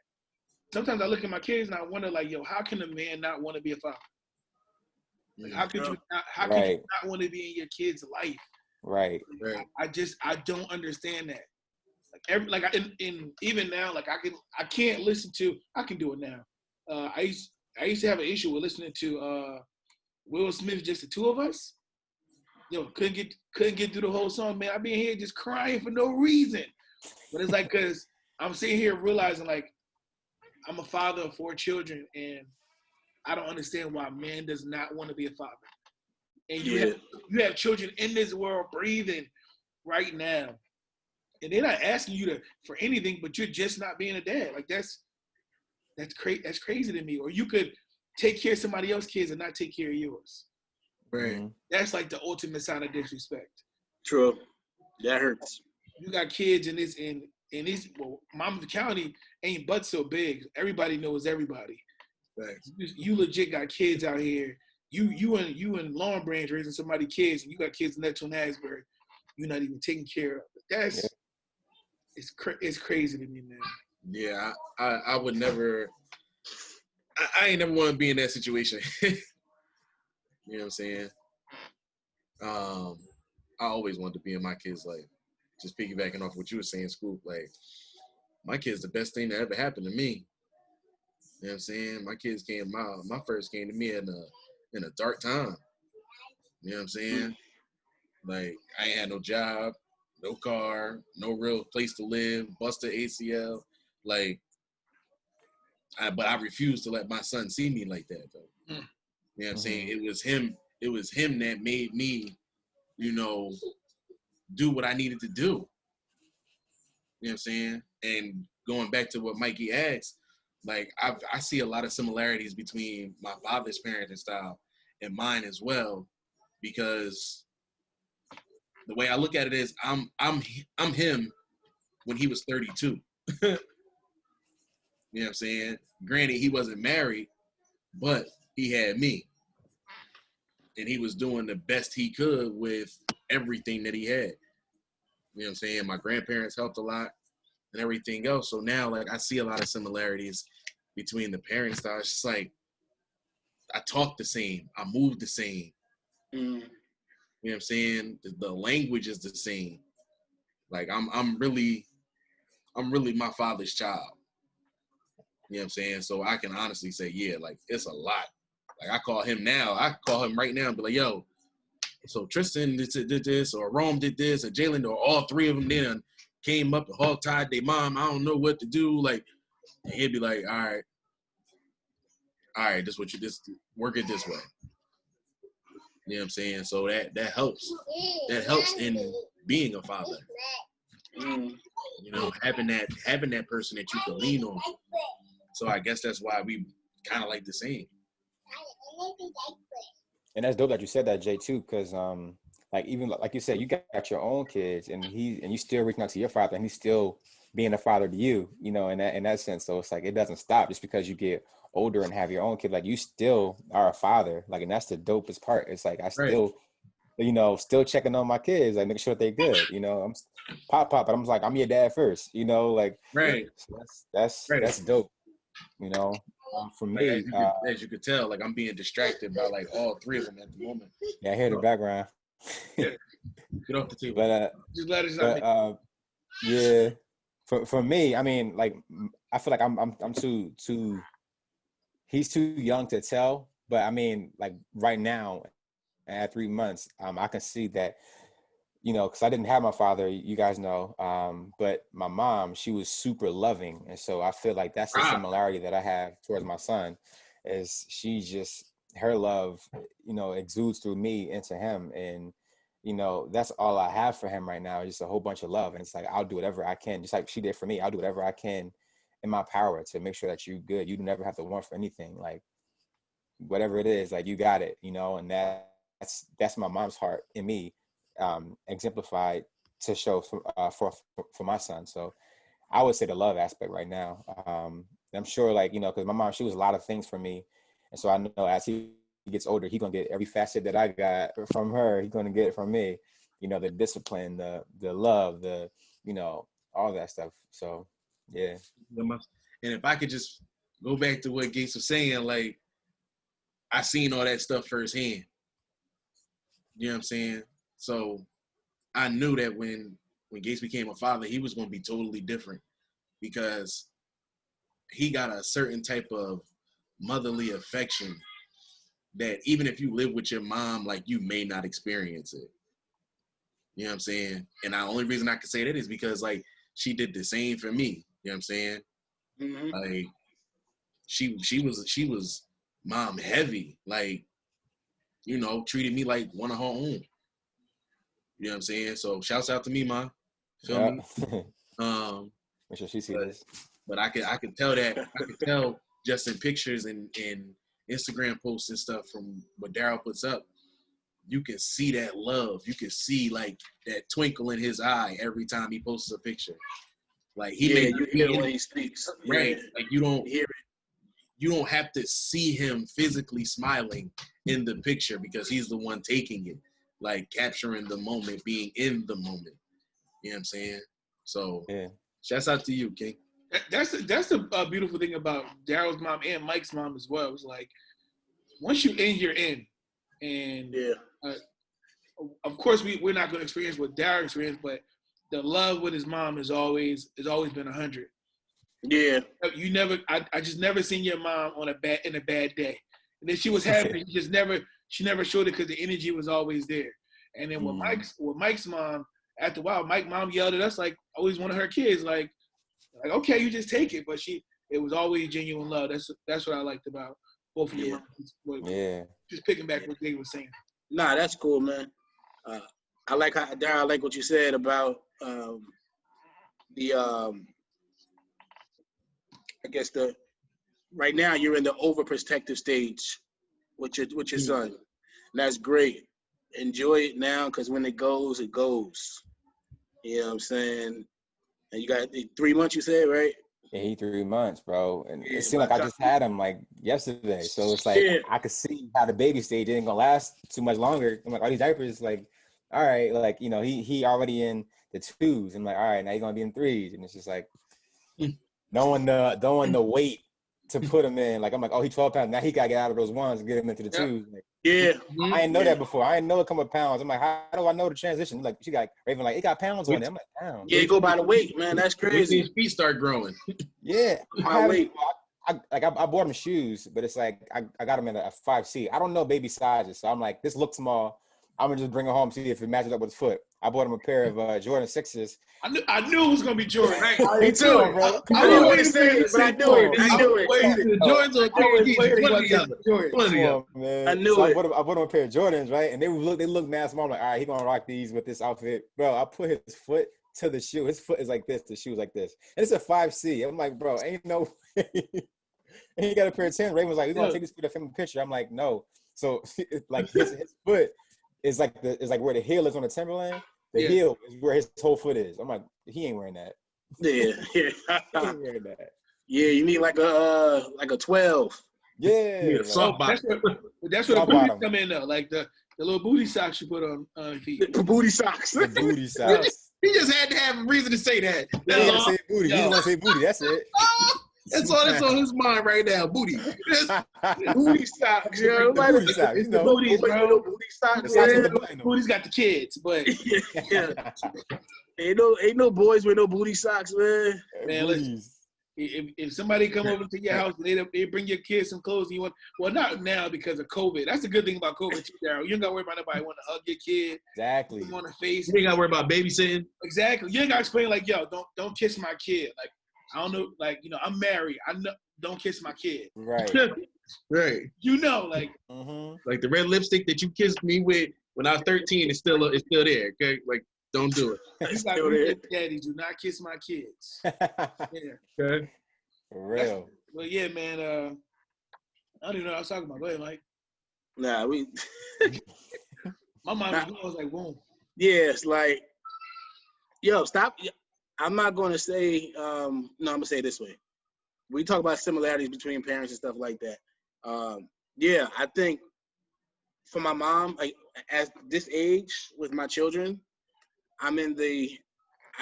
sometimes I look at my kids and I wonder, like, yo, how can a man not want to be a father? Like, how could you not want to be in your kid's life? Right. I don't understand that. Like even now, like I can't listen to. I can do it now. I used to have an issue with listening to Will Smith, just the two of us. Yo, couldn't get through the whole song, man. I be in here just crying for no reason. But it's like, cause I'm sitting here realizing, like, I'm a father of 4 children, and I don't understand why man does not want to be a father. And you have children in this world breathing right now, and they're not asking you for anything, but you're just not being a dad. Like that's crazy to me. Or you could take care of somebody else's kids and not take care of yours. Right. That's like the ultimate sign of disrespect. True. That hurts. You got kids in this Monmouth County ain't but so big. Everybody knows everybody. Thanks. You legit got kids out here. You in Long Branch raising somebody's kids, and you got kids in Nettle and Asbury. You're not even taking care of. It's crazy to me, man. Yeah, I would never. I ain't never want to be in that situation. You know what I'm saying? I always wanted to be in my kids' life. Just piggybacking off what you were saying, Scoop. Like, my kid's the best thing that ever happened to me. You know what I'm saying? My kids my first came to me in a dark time. You know what I'm saying? Like, I ain't had no job, no car, no real place to live, busted ACL. Like, but I refused to let my son see me like that, though. You know what I'm saying? It was him that made me, do what I needed to do. You know what I'm saying? And going back to what Mikey asked, like, I see a lot of similarities between my father's parenting style and mine as well, because the way I look at it is I'm him when he was 32. You know what I'm saying? Granted, he wasn't married, but he had me. And he was doing the best he could with everything that he had. You know what I'm saying? My grandparents helped a lot and everything else. So now, like, I see a lot of similarities between the parent style. It's just like, I talk the same. I move the same. You know what I'm saying? The language is the same. Like, I'm really my father's child. You know what I'm saying? So I can honestly say, yeah, like, it's a lot. Like, I call him right now and be like, yo, so Tristan did this, or Rome did this, or Jalen, or all 3 of them then came up and hog-tied their mom. I don't know what to do. Like, and he'd be like, all right, work it this way. You know what I'm saying? So that helps. That helps in being a father. Having that person that you can lean on. So I guess that's why we kind of like the same. And that's dope that you said that, Jay, too, because like, even like you said, you got your own kids, and you still reaching out to your father, and he's still being a father to you, in that sense. So it's like, it doesn't stop just because you get older and have your own kid. Like, you still are a father, like, and that's the dopest part. It's like, I still, still checking on my kids, like, making sure they're good. I'm pop, but I'm like, I'm your dad first. Like, right. So that's dope. For me, as you could tell, like, I'm being distracted by, like, all 3 of them at the moment. Yeah, I hear the background. Get off the table. But just let us yeah, for me, I mean, like, I feel like I'm too. He's too young to tell, but I mean, like, right now, at 3 months, I can see that. Because I didn't have my father, you guys know, but my mom, she was super loving. And so I feel like that's the similarity that I have towards my son, is her love, exudes through me into him. And, that's all I have for him right now, is just a whole bunch of love. And it's like, I'll do whatever I can, just like she did for me. I'll do whatever I can in my power to make sure that you're good. You never have to want for anything. Like, whatever it is, like, you got it, and that's my mom's heart in me. Exemplified to show for my son. So I would say the love aspect right now. I'm sure, like, you know, because my mom, she was a lot of things for me. And so I know as he gets older, he's going to get every facet that I got from her. He's going to get it from me. You know, the discipline, the love, you know, all that stuff. So, yeah. And if I could just go back to what Gates was saying, like, I seen all that stuff firsthand. You know what I'm saying? So I knew that when Gates became a father, he was going to be totally different because he got a certain type of motherly affection that even if you live with your mom, like, you may not experience it. You know what I'm saying? And the only reason I can say that is because, like, she did the same for me. You know what I'm saying? Mm-hmm. Like, she was mom heavy. Like, you know, treated me like one of her own. You know what I'm saying? So shouts out to me, Ma. Feel me? Make sure she sees this. But I could tell just in pictures and Instagram posts and stuff from what Darryl puts up, you can see that love. You can see, like, that twinkle in his eye every time he posts a picture. Like, he may you hear when he speaks. Right. Yeah. Like, you don't hear it. You don't have to see him physically smiling in the picture because he's the one taking it, like capturing the moment, being in the moment. You know what I'm saying? So, yeah. Shouts out to you, King. That's the beautiful thing about Darryl's mom and Mike's mom as well. It's like, once you're in, you're in. And of course, we're not going to experience what Darryl experienced, but the love with his mom has always been 100. Yeah. You never, I just never seen your mom in a bad day. And then she was happy. She never showed it because the energy was always there. And then with Mike's mom, after a while, Mike's mom yelled at us like always one of her kids, like okay, you just take it. But it was always genuine love. That's what I liked about both of your moms. Yeah. Just picking back what they were saying. Nah, that's cool, man. I like how Darryl. I like what you said about I guess right now you're in the overprotective stage with your son. And that's great. Enjoy it now because when it goes, it goes. You know what I'm saying? And you got 3 months, you said, right? Yeah, he 3 months, bro. And it seemed like I just had him like yesterday. So it's like I could see how the baby stage ain't gonna last too much longer. I'm like, all these diapers, like, all right, like, you know, he already in the 2s. I'm like, all right, now you're gonna be in 3s. And it's just like knowing the weight to put him in. Like, I'm like, oh, he 12 pounds. Now he gotta get out of those 1s and get him into the 2s. Like, I didn't know that before. I didn't know it come with pounds. I'm like, how do I know the transition? Like, she got Raven, like, it got pounds on it. I'm like, pounds. Yeah, you go by the weight, man. That's crazy. His feet start growing. Yeah. I bought him shoes, but it's like I got him in a 5C. I don't know baby sizes, so I'm like, this looks small. I'm gonna just bring it home, see if it matches up with his foot. I bought him a pair of Jordan 6s. I knew it was gonna be Jordan. Me too, bro. I didn't want to say it, but I knew it. I knew it. Jordans are I knew it. I bought him a pair of Jordans, right? And they look mad small. I'm like, all right, he gonna rock these with this outfit, bro. I put his foot to the shoe. His foot is like this. The shoe's like this. And it's a 5C. I'm like, bro, ain't no way. And he got a pair of 10s. Raven was like, we're gonna take this for the family picture. I'm like, no. So like his foot is like where the heel is on the Timberland. The heel is where his whole foot is. I'm like, he ain't wearing that. Yeah. He ain't wearing that. Yeah, you need like a 12. Yeah. So that's where the booties come in though. Like the little booty socks you put on feet. The booty socks. The booty socks. He just had to have a reason to say that. He didn't want to say booty. He didn't want to say booty. That's it. That's all that's on his mind right now. Booty. Booty socks, yo. Booty socks. It's the booties, bro. Booty socks. Booty's got the kids, but ain't no boys with no booty socks, man. Man, listen. If somebody come over to your house and they bring your kids some clothes, and you want, well, not now because of COVID. That's the good thing about COVID too, Darryl. You ain't gotta worry about nobody wanting to hug your kid. Exactly. On the face. You ain't gotta worry about babysitting. Exactly. You ain't gotta explain like, yo, don't kiss my kid. Like, I don't know, like, you know, I'm married. I know, don't kiss my kid. Right. Right. You know, like, like the red lipstick that you kissed me with when I was 13 is still there. Okay, like, don't do it. Daddy, do not kiss my kids. Okay. For real. Well, yeah, man. I don't even know what I was talking about. Go ahead, Mike. Nah, My mind was like, boom. Yeah, it's like, yo, stop. I'm not going to say, no, I'm going to say it this way. We talk about similarities between parents and stuff like that. Yeah, I think for my mom, like at this age with my children, I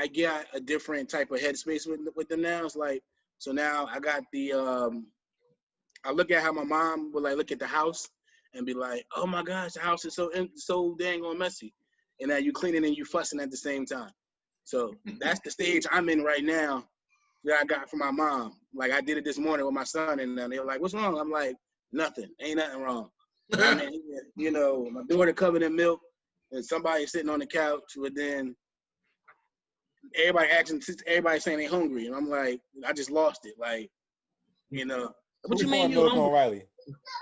get a different type of headspace with them now. It's like, so now I got I look at how my mom would like look at the house and be like, oh my gosh, the house is so dang on messy. And now you cleaning and you fussing at the same time. So that's the stage I'm in right now that I got from my mom. Like I did it this morning with my son, and they were like, "What's wrong?" I'm like, "Nothing. Ain't nothing wrong." I mean, you know, my daughter covered in milk, and somebody sitting on the couch, but then everybody saying they hungry, and I'm like, I just lost it. Like, you know, what you mean you milk hungry? on Riley?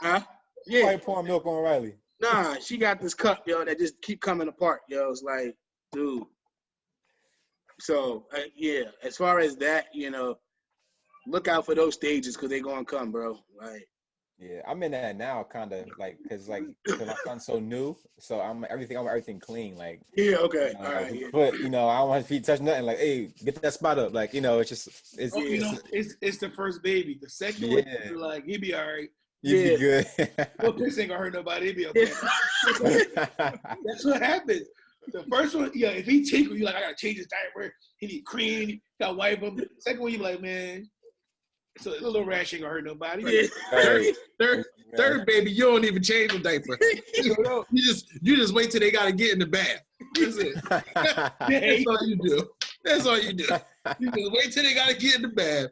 Huh? Yeah. Why pouring milk on Riley? Nah, she got this cup, yo, that just keep coming apart, yo. It's like, dude. So, yeah, as far as that, you know, look out for those stages because they're going to come, bro. Like, yeah, I'm in that now, kind of like, cause my son's so new, so I want everything clean, like. Yeah, okay, You know, all right. his Yeah. foot, you know, I don't want his feet touch nothing. Like, hey, get that spot up, like, you know, it's you know, it's the first baby. The second one, you're like, he'll be all right. You'd be good. No piss ain't gonna hurt nobody. He'll be okay. That's what happens. The first one, yeah, if he tinkle, you like, I gotta change his diaper. He need cream. You gotta wipe him. Second one, you like, man, so a little rash ain't gonna hurt nobody. Yeah. Third baby, you don't even change the diaper. you just wait till they gotta get in the bath. That's it. That's all you do. That's all you do. You just wait till they gotta get in the bath.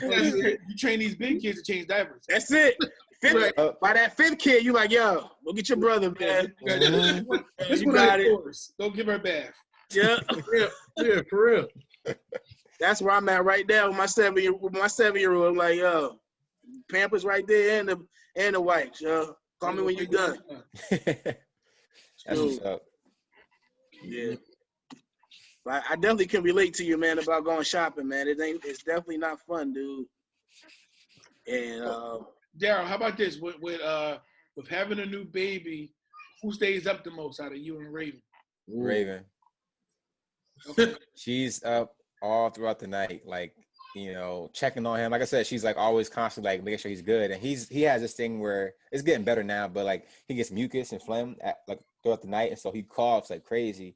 That's it. You train these big kids to change diapers. That's it. Right. By that fifth kid, you like, yo, go get your brother, man. This You one got it. Don't give her a bath. Yeah. Yeah, for real. That's where I'm at right now with my 7-year-old. I'm like, yo, Pampers right there and the wipes, yo. Call me when you're done. That's what's up. Yeah. But I definitely can relate to you, man, about going shopping, man. It's definitely not fun, dude. And Darryl, how about this? With having a new baby, who stays up the most out of you and Raven? Raven. Okay. She's up all throughout the night, like, you know, checking on him. Like I said, she's like always constantly like making sure he's good. And he has this thing where it's getting better now, but like he gets mucus and phlegm like throughout the night, and so he coughs like crazy,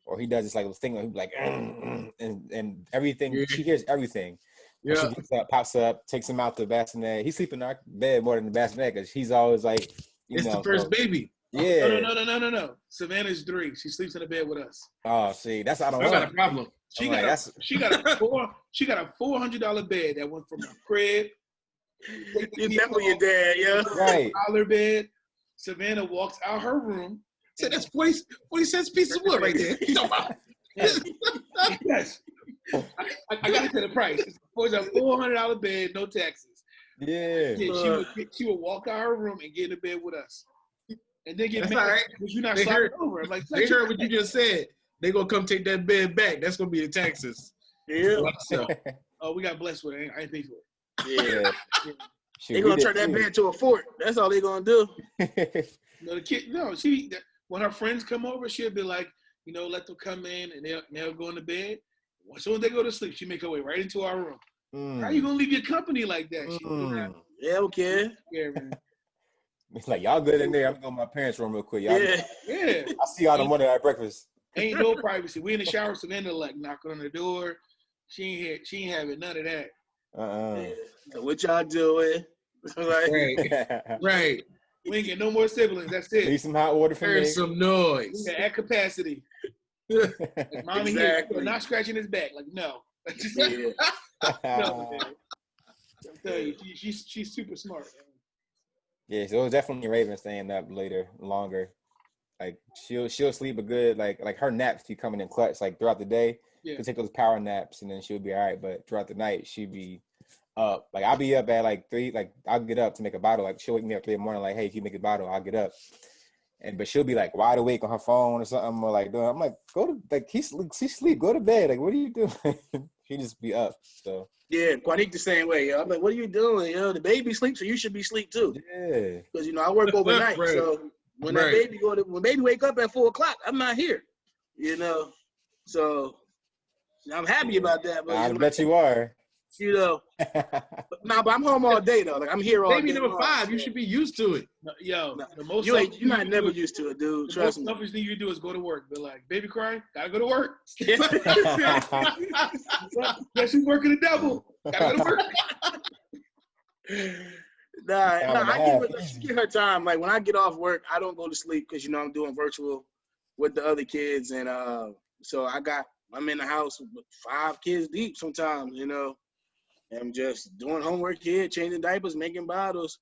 or he does this like thing where he'd be like and everything. Yeah. She hears everything. Yeah. She gets up, pops up, takes him out the bassinet. He's sleeping in our bed more than the bassinet because he's always like, it's the first baby. Yeah. No. Savannah's 3. She sleeps in the bed with us. Oh, see, that's I don't I want. got a problem. She got a $400 bed that went from a crib. You definitely your dad, yeah. Right. $1 bed. Savannah walks out her room. So that's 40 cents a piece of wood right there. Yes. I got to tell the price. It's a $400 bed, no taxes. Yeah. She would walk out her room and get in the bed with us. And then get that's mad right. because you're not sliding over. I'm like, they heard what you just said. They gonna come take that bed back. That's gonna be the taxes. Yeah. So. Oh, we got blessed with it. I ain't pay for it. Yeah. They're gonna turn that bed to a fort. That's all they're gonna do. When her friends come over, she'll be like, you know, let them come in and they'll go in the bed. As soon as they go to sleep, she make her way right into our room. How are you gonna leave your company like that? Yeah, okay. Yeah, man. It's like, y'all good in there. I'm gonna go to my parents' room real quick. Y'all yeah. I'll see y'all tomorrow at breakfast. Ain't no privacy. We in the shower, Savannah like knocking on the door. She ain't having none of that. Yeah. So what y'all doing? Right. We ain't get no more siblings. That's it. Need some hot water for me. Heard some noise. We at capacity. Like, mommy, exactly. Here, not scratching his back. Like, no. No, man. I'm telling you, she's super smart. Yeah, so it was definitely Raven staying up longer. Like she'll sleep a good like her naps be coming in clutch. Like throughout the day, she'll take those power naps and then she'll be all right. But throughout the night, she'll be up. Like I'll be up at like 3. Like I'll get up to make a bottle. Like she'll wake me up 3 in the morning. Like, hey, if you make a bottle, I'll get up. But she'll be like wide awake on her phone or something. Or like I'm like, go to like she sleep. Go to bed. Like what are you doing? She just be up. So. Yeah, Quanique the same way, yo. I'm like, what are you doing? You know, the baby sleeps, so you should be asleep too. Yeah. Because I work overnight, right. So when that baby when baby wake up at 4:00, I'm not here. You know, so I'm happy about that, but I bet you are. you know, but I'm home all day though. Like I'm here all Baby day. number 5, you should be used to it. Yo, No, the most you're not never used to it, dude. Trust me. The most selfish thing you do is go to work. Be like, baby crying, gotta go to work. Guess who's working the devil? Gotta go to work. She get her time. Like when I get off work, I don't go to sleep because I'm doing virtual with the other kids, and so I'm in the house with 5 kids deep sometimes, and just doing homework here, changing diapers, making bottles,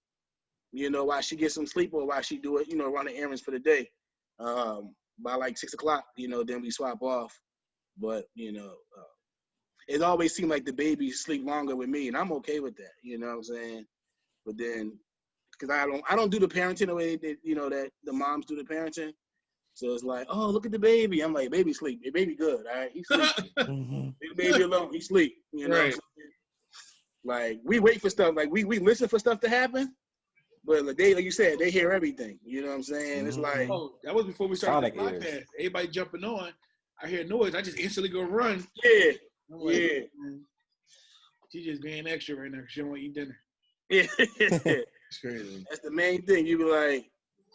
while she gets some sleep or while she do it, running errands for the day. By like 6 o'clock, then we swap off. But it always seemed like the babies sleep longer with me, and I'm okay with that. You know what I'm saying? But then, because I don't do the parenting the way that that the moms do the parenting. So it's like, oh, look at the baby. I'm like, baby sleep. Your baby good, all right? He sleep. Leave the baby alone. He sleep. Right. Like, we wait for stuff. Like, we listen for stuff to happen. But like you said, they hear everything. You know what I'm saying? It's like. Oh, that was before we started the podcast. Everybody jumping on. I hear noise. I just instantly go run. Yeah. Like, yeah. She's just being extra right now. She don't want to eat dinner. Yeah. It's crazy. That's the main thing. You be like,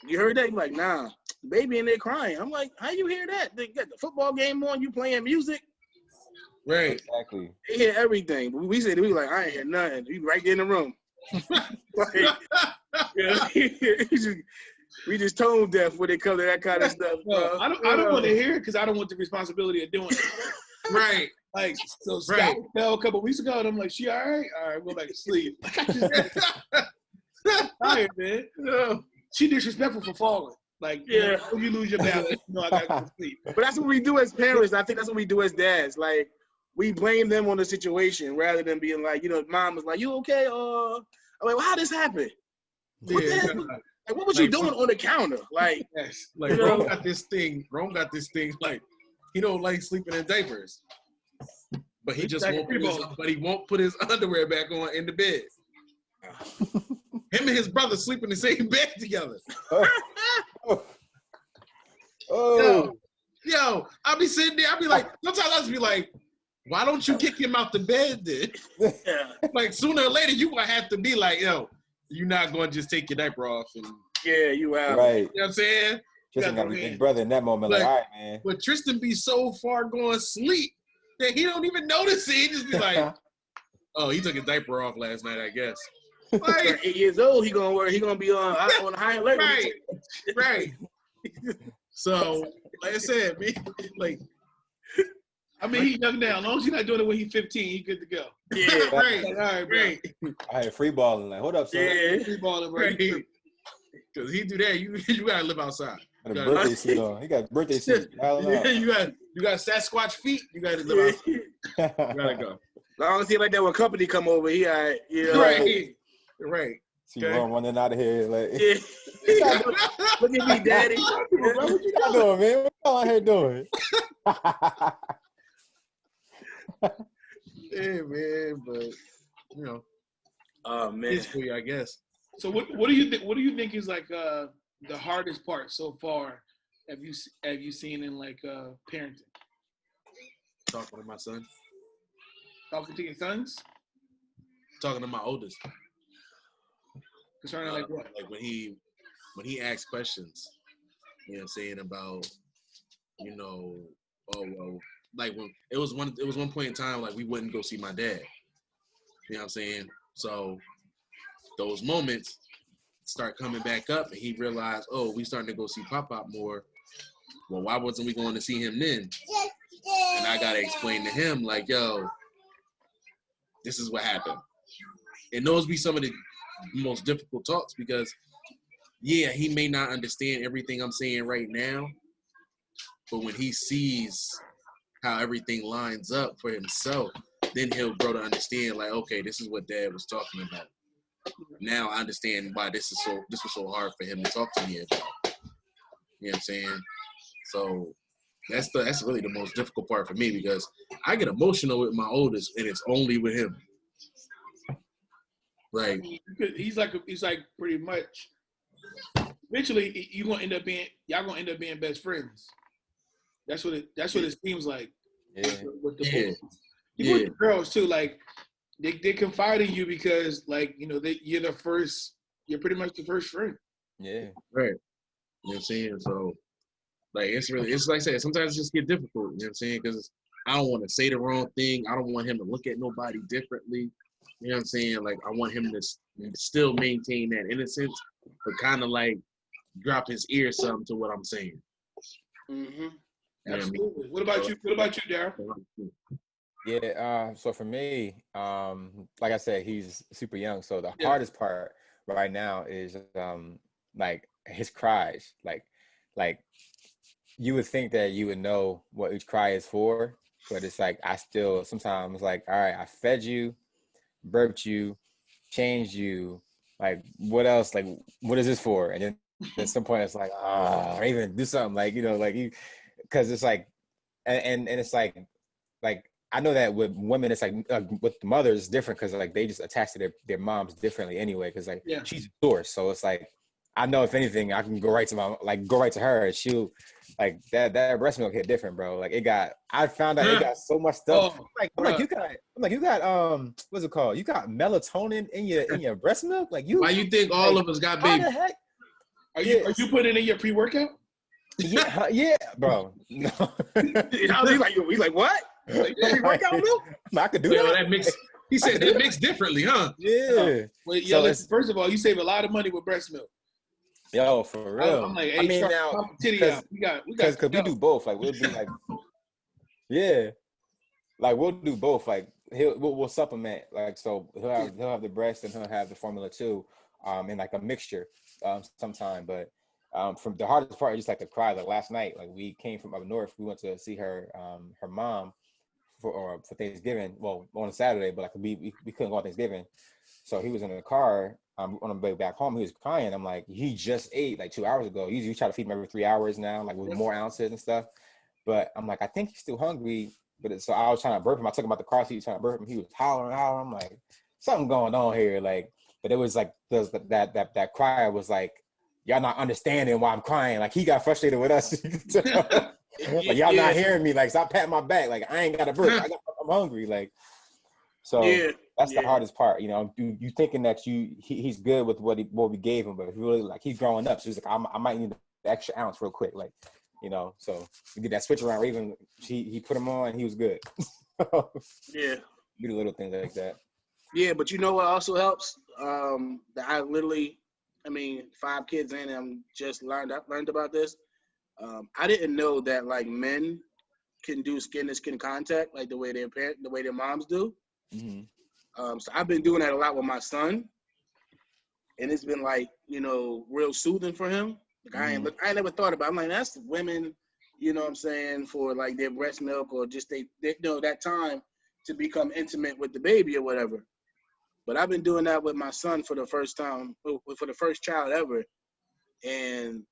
you heard that? You're like, nah, the baby in there crying. I'm like, how you hear that? They got the football game on, you playing music. Right. Exactly. They hear everything. But we said, we like, I ain't hear nothing. You right there in the room. We just tone deaf when it comes to that kind of stuff. No, I don't want to hear it because I don't want the responsibility of doing it. Right. Like, so Scott fell a couple weeks ago, and I'm like, she all right? All right, go back to sleep. I'm tired, man. No. She disrespectful for falling. Like, yeah, you lose your balance, I gotta go to sleep. But that's what we do as parents. I think that's what we do as dads. Like, we blame them on the situation rather than being like, mom was like, you okay? I'm like, well, how this happen? Yeah. Like, what was you doing on the counter? Like, yes. Like, Rome got this thing. Like, he don't like sleeping in diapers, but he just won't put his underwear back on in the bed. Him and his brother sleep in the same bed together. Yo, I'll be sitting there. I'll be like, sometimes I'll just be like, why don't you kick him out the bed then? Like, sooner or later, you gonna have to be like, yo, you're not gonna just take your diaper off and you out. Right. You know what I'm saying? Tristan got to be big brother in that moment. Like, all right, man. But Tristan be so far going sleep that he don't even notice it. He just be like, oh, he took his diaper off last night, I guess. Like, 8 years old, he gonna be on high alert. Right. So, like I said, he young now. As long as he's not doing it when he's 15, he's good to go. Yeah, right. Like, all right, great. I had free balling. Like, hold up, son. Yeah, free balling, bro. Right. Because he do that, you gotta live outside. Got a birthday suit on. He got birthday suit. You got Sasquatch feet. You gotta live outside. You gotta go. As long as he like that when company come over, he all right. Right. See Ron running out of here. Like, look at me, daddy. What you doing, man? What y'all out here doing? Yeah, man, but oh man, it's for you, I guess. So what do you think? What do you think is like the hardest part so far? Have you seen in like parenting? Talking to my son. Talking to your sons? Talking to my oldest. Concerning like what? Like when he asks questions, you know what I'm saying, about, oh well, like when it was one point in time like we wouldn't go see my dad. You know what I'm saying? So those moments start coming back up and he realized, oh, we starting to go see Pop more. Well, why wasn't we going to see him then? And I gotta explain to him, like, yo, this is what happened. And those be some of the most difficult talks because, yeah, he may not understand everything I'm saying right now, but when he sees how everything lines up for himself, then he'll grow to understand, like, okay, this is what Dad was talking about. Now I understand why this was so hard for him to talk to me about. You know what I'm saying? So that's really the most difficult part for me because I get emotional with my oldest and it's only with him. Like he's like pretty much. Eventually, y'all gonna end up being best friends. That's what it seems like. with the Yeah. boys. Even with the girls too, like they confide in you because like you're pretty much the first friend. Yeah. Right. You know what I'm saying? So like it's like I said, sometimes it just get difficult, you know what I'm saying? Because I don't want to say the wrong thing. I don't want him to look at nobody differently. You know what I'm saying? Like I want him to still maintain that innocence, but kind of like drop his ear some to what I'm saying. Mm-hmm. Absolutely. What about you? What about you, Darryl? Yeah. So for me, like I said, he's super young. So the hardest part right now is like his cries. Like you would think that you would know what each cry is for, but it's like I still sometimes like, all right, I fed you, burped you, changed you. Like what else? Like what is this for? And then at some point it's like, or even do something like like you, because it's like, and it's like I know that with women it's like with the mothers it's different because like they just attach to their moms differently anyway because like she's a source, so it's like I know if anything I can go right to her and she'll like that breast milk hit different, bro. Like I found out it got so much stuff. I'm like you got what's it called? You got melatonin in your breast milk? Like you? Why you think all of us got babies? How the heck? Are you putting in your pre-workout? Yeah, bro. No. He's like what? Like, pre-workout milk? I could do that. He said that mixed differently, huh? Yeah. Well, listen, first of all, you save a lot of money with breast milk. Yo, for real. I'm like, hey, I mean, now because we do both. Like we'll do like, yeah, like we'll do both. Like we'll supplement. Like so he'll have the breast and he'll have the formula too, in like a mixture, sometime. But from the hardest part is just like the cry. Like last night, like we came from up north. We went to see her mom for Thanksgiving. Well, on a Saturday, but like we couldn't go on Thanksgiving. So he was in the car on the way back home. He was crying. I'm like, he just ate like 2 hours ago. Usually we try to feed him every 3 hours now, like with more ounces and stuff. But I'm like, I think he's still hungry. So I was trying to burp him. I took him out the car seat trying to burp him. He was hollering. I'm like, something going on here. Like, but it was like that cry was like, y'all not understanding why I'm crying. Like he got frustrated with us. Like y'all not hearing me. Like stop patting my back. Like I ain't got a burp. I'm hungry. Like. So that's the hardest part, you thinking that he's good with what we gave him, but if really like he's growing up, so he's like, I might need the extra ounce real quick, like, so we did that switch around. Raven, he put him on, he was good. Yeah, do the little things like that. Yeah, but you know what also helps? That I literally, 5 kids in, and I'm just learned about this. I didn't know that like men can do skin to skin contact like the way their moms do. Mm-hmm. So I've been doing that a lot with my son, and it's been like real soothing for him. Like I never thought about it. I'm like, that's women, what I'm saying, for like their breast milk or just they that time to become intimate with the baby or whatever. But I've been doing that with my son for the first time, for the first child ever, and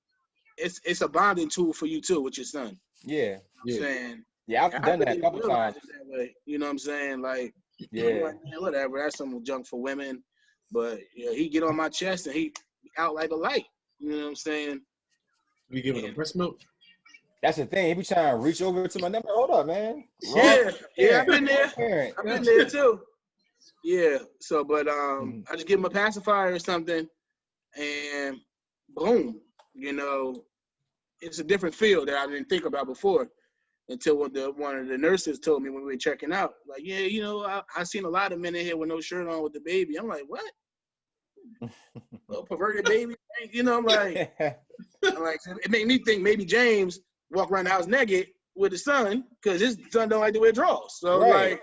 it's a bonding tool for you too with your son. Yeah, saying. Yeah, I've done that a couple times. That way. You know what I'm saying? Like, yeah, like, man, whatever. That's some junk for women. But he get on my chest and he out like a light. You know what I'm saying? You giving him breast milk? That's the thing. He be trying to reach over to my number. Hold up, man. Yeah, I've been there. I've been there too. Yeah. So, but I just give him a pacifier or something, and boom. It's a different feel that I didn't think about before. Until one of the nurses told me when we were checking out, like, I seen a lot of men in here with no shirt on with the baby. I'm like, what? Little perverted baby? I'm like, it made me think maybe James walk around the house naked with his son because his son don't like to wear drawers. So like,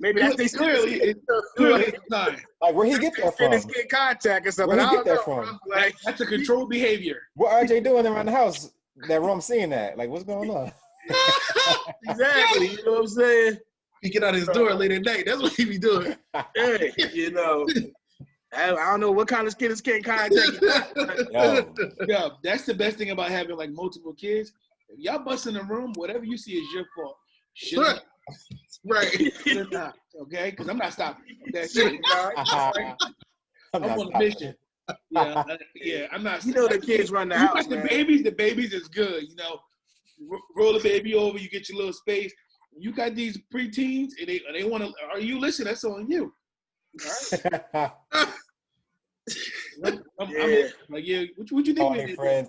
maybe that's clearly it's not. Like where he get that from? Skin contact or something. Where he get that from? Like that's a controlled behavior. What RJ doing around the house? That room seeing that? Like what's going on? Exactly, you know what I'm saying? He get out his door late at night. That's what he be doing. Hey, I don't know what kind of skin contact. Yo, that's the best thing about having like multiple kids. If y'all bust in the room, whatever you see is your fault. Shit. Right. Not, okay? Because I'm not stopping. That's it. I'm on a mission. Yeah, I'm not. The kids run the house. The babies is good. Roll the baby over, you get your little space. you got these preteens and they want to, are you listening? That's on you. All right. I'm like, yeah, what you think?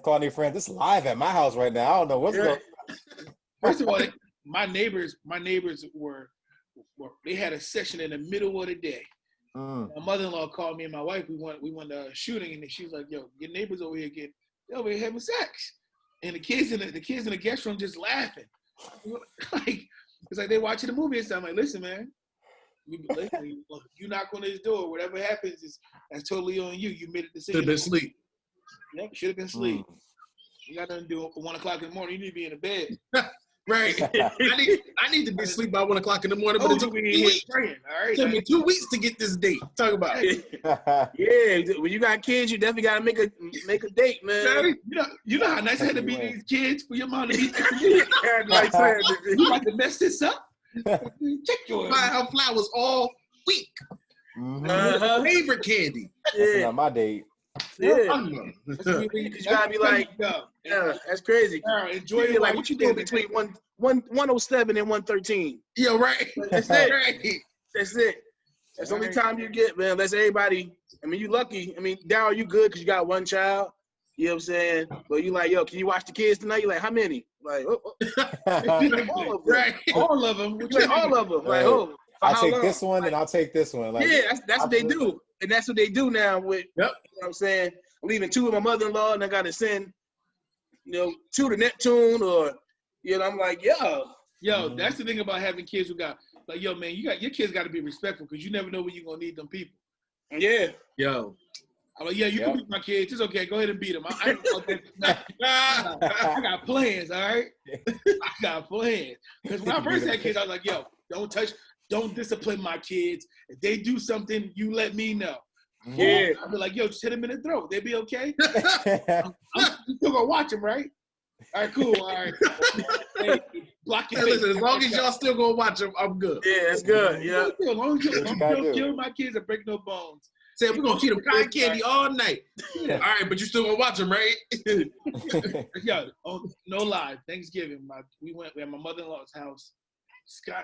Call any friends. This is live at my house right now. I don't know what's going on. First of all, my neighbors were they had a session in the middle of the day. My mother-in-law called me and my wife. We went shooting, and she was like, "Yo, your neighbors over here having sex," and the kids in the guest room just laughing. Like it's like they watching the movie and stuff. I'm like, listen, man, you knock on this door, whatever happens that's totally on you. You made a decision. Should have been sleep. Yep, should have been sleep. You got nothing to do for 1 o'clock in the morning. You need to be in the bed. Right. I need to be asleep by 1 o'clock in the morning, but it took me 2 weeks. Praying, all right? It took me 2 weeks to get this date. Talk about it. Yeah, when you got kids, you definitely gotta make a date, man. You know how nice it had to be these kids for your mom to be like, you about to mess this up? Check your buy her flowers all week. Favorite candy. That's not my date. Yeah. You gotta be like, yeah, that's crazy. Enjoy it. Like, what you doing between 107 and 113? Yeah, right. That's it. Right. That's it. That's the only time you get, man. Unless everybody, I mean, you lucky. I mean, Darryl, you good because you got one child. You know what I'm saying? But you like, yo, can you watch the kids tonight? You like, how many? Like, all of them. Right. All of them. Like, all of them. Like, oh. I'll take this one and I'll take this one. Like, yeah, that's what they do. And that's what they do now with, you know what I'm saying? I'm leaving 2 with my mother-in-law and I got to send, 2 to Neptune or, I'm like, yo. That's the thing about having kids who got, like, yo, man, your kids got to be respectful because you never know when you're going to need them people. Yeah. Yo. I'm like, you can beat my kids. It's okay. Go ahead and beat them. I got plans, all right? I got plans. Because when I first had kids, I was like, yo, don't discipline my kids. If they do something, you let me know. Yeah. I'll be like, yo, just hit them in the throat. They be okay? I'm still going to watch them, right? All right, cool. All right. Hey, block your face. Listen, as long as y'all still going to watch them, I'm good. Yeah, that's good. Yeah. As long as you don't kill my kids and break no bones. Say, we're going to feed them cotton candy all night. Yeah. All right, but you still going to watch them, right? Yeah, no lie. Thanksgiving, we had my mother-in-law's house.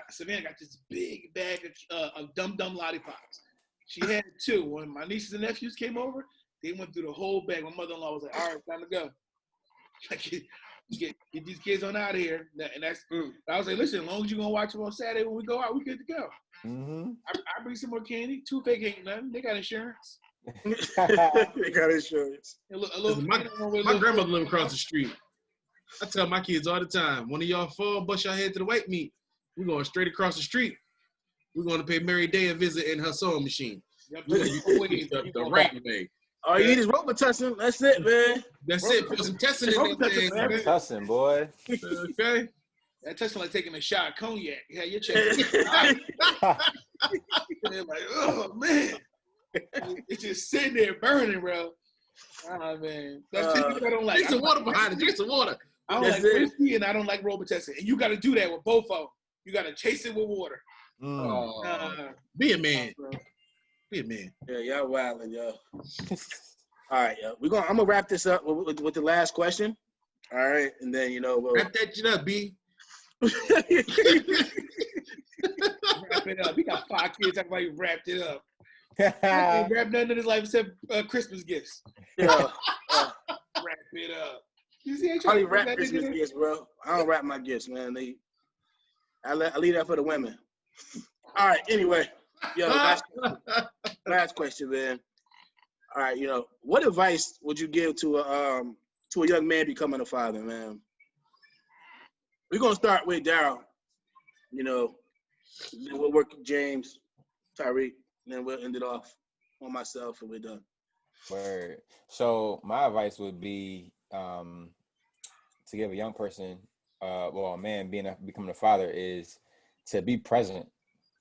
Savannah got this big bag of Dum Dum lollipops. She had 2. When my nieces and nephews came over, they went through the whole bag. My mother-in-law was like, all right, time to go. Like, get these kids on out of here. And that's, I was like, listen, as long as you're going to watch them on Saturday when we go out, we good to go. I bring some more candy. 2 fake ain't nothing. They got insurance. They got insurance. My grandmother lived across the street. I tell my kids all the time, one of y'all fall, bust your head to the white meat. We're going straight across the street. We're going to pay Mary Day a visit in her sewing machine. Yep. The right way. All you need is Robitussin. That's it, man. That's it. Put some testing in there. Tussin, boy. Okay. That testing like taking a shot of cognac. Yeah, you're checking. They're like, oh, man. It's just sitting there burning, bro. Oh, man. That's 2 things I don't like. Drink some water behind it. Drink some water. I don't like whiskey and I don't like Robitussin. And you got to do that with both of them. You got to chase it with water. Be a man. Be a man. Yeah, y'all wildin', yo. All right, yo. I'm gonna wrap this up with the last question. All right, and then we'll wrap that shit up, B. Wrap it up. He got 5 kids. That's why he wrapped it up. He ain't wrapped nothing in his life except Christmas gifts. Yeah. Wrap it up. You see, I only wrap Christmas gifts, bro. I don't wrap my gifts, man. I leave that for the women. All right. Anyway, yo, last question, man. All right, what advice would you give to a young man becoming a father, man? We're gonna start with Darryl. Then we'll work with James, Tyrek, and then we'll end it off on myself, and we're done. Word. So my advice would be to give a young person, a man becoming a father, is to be present.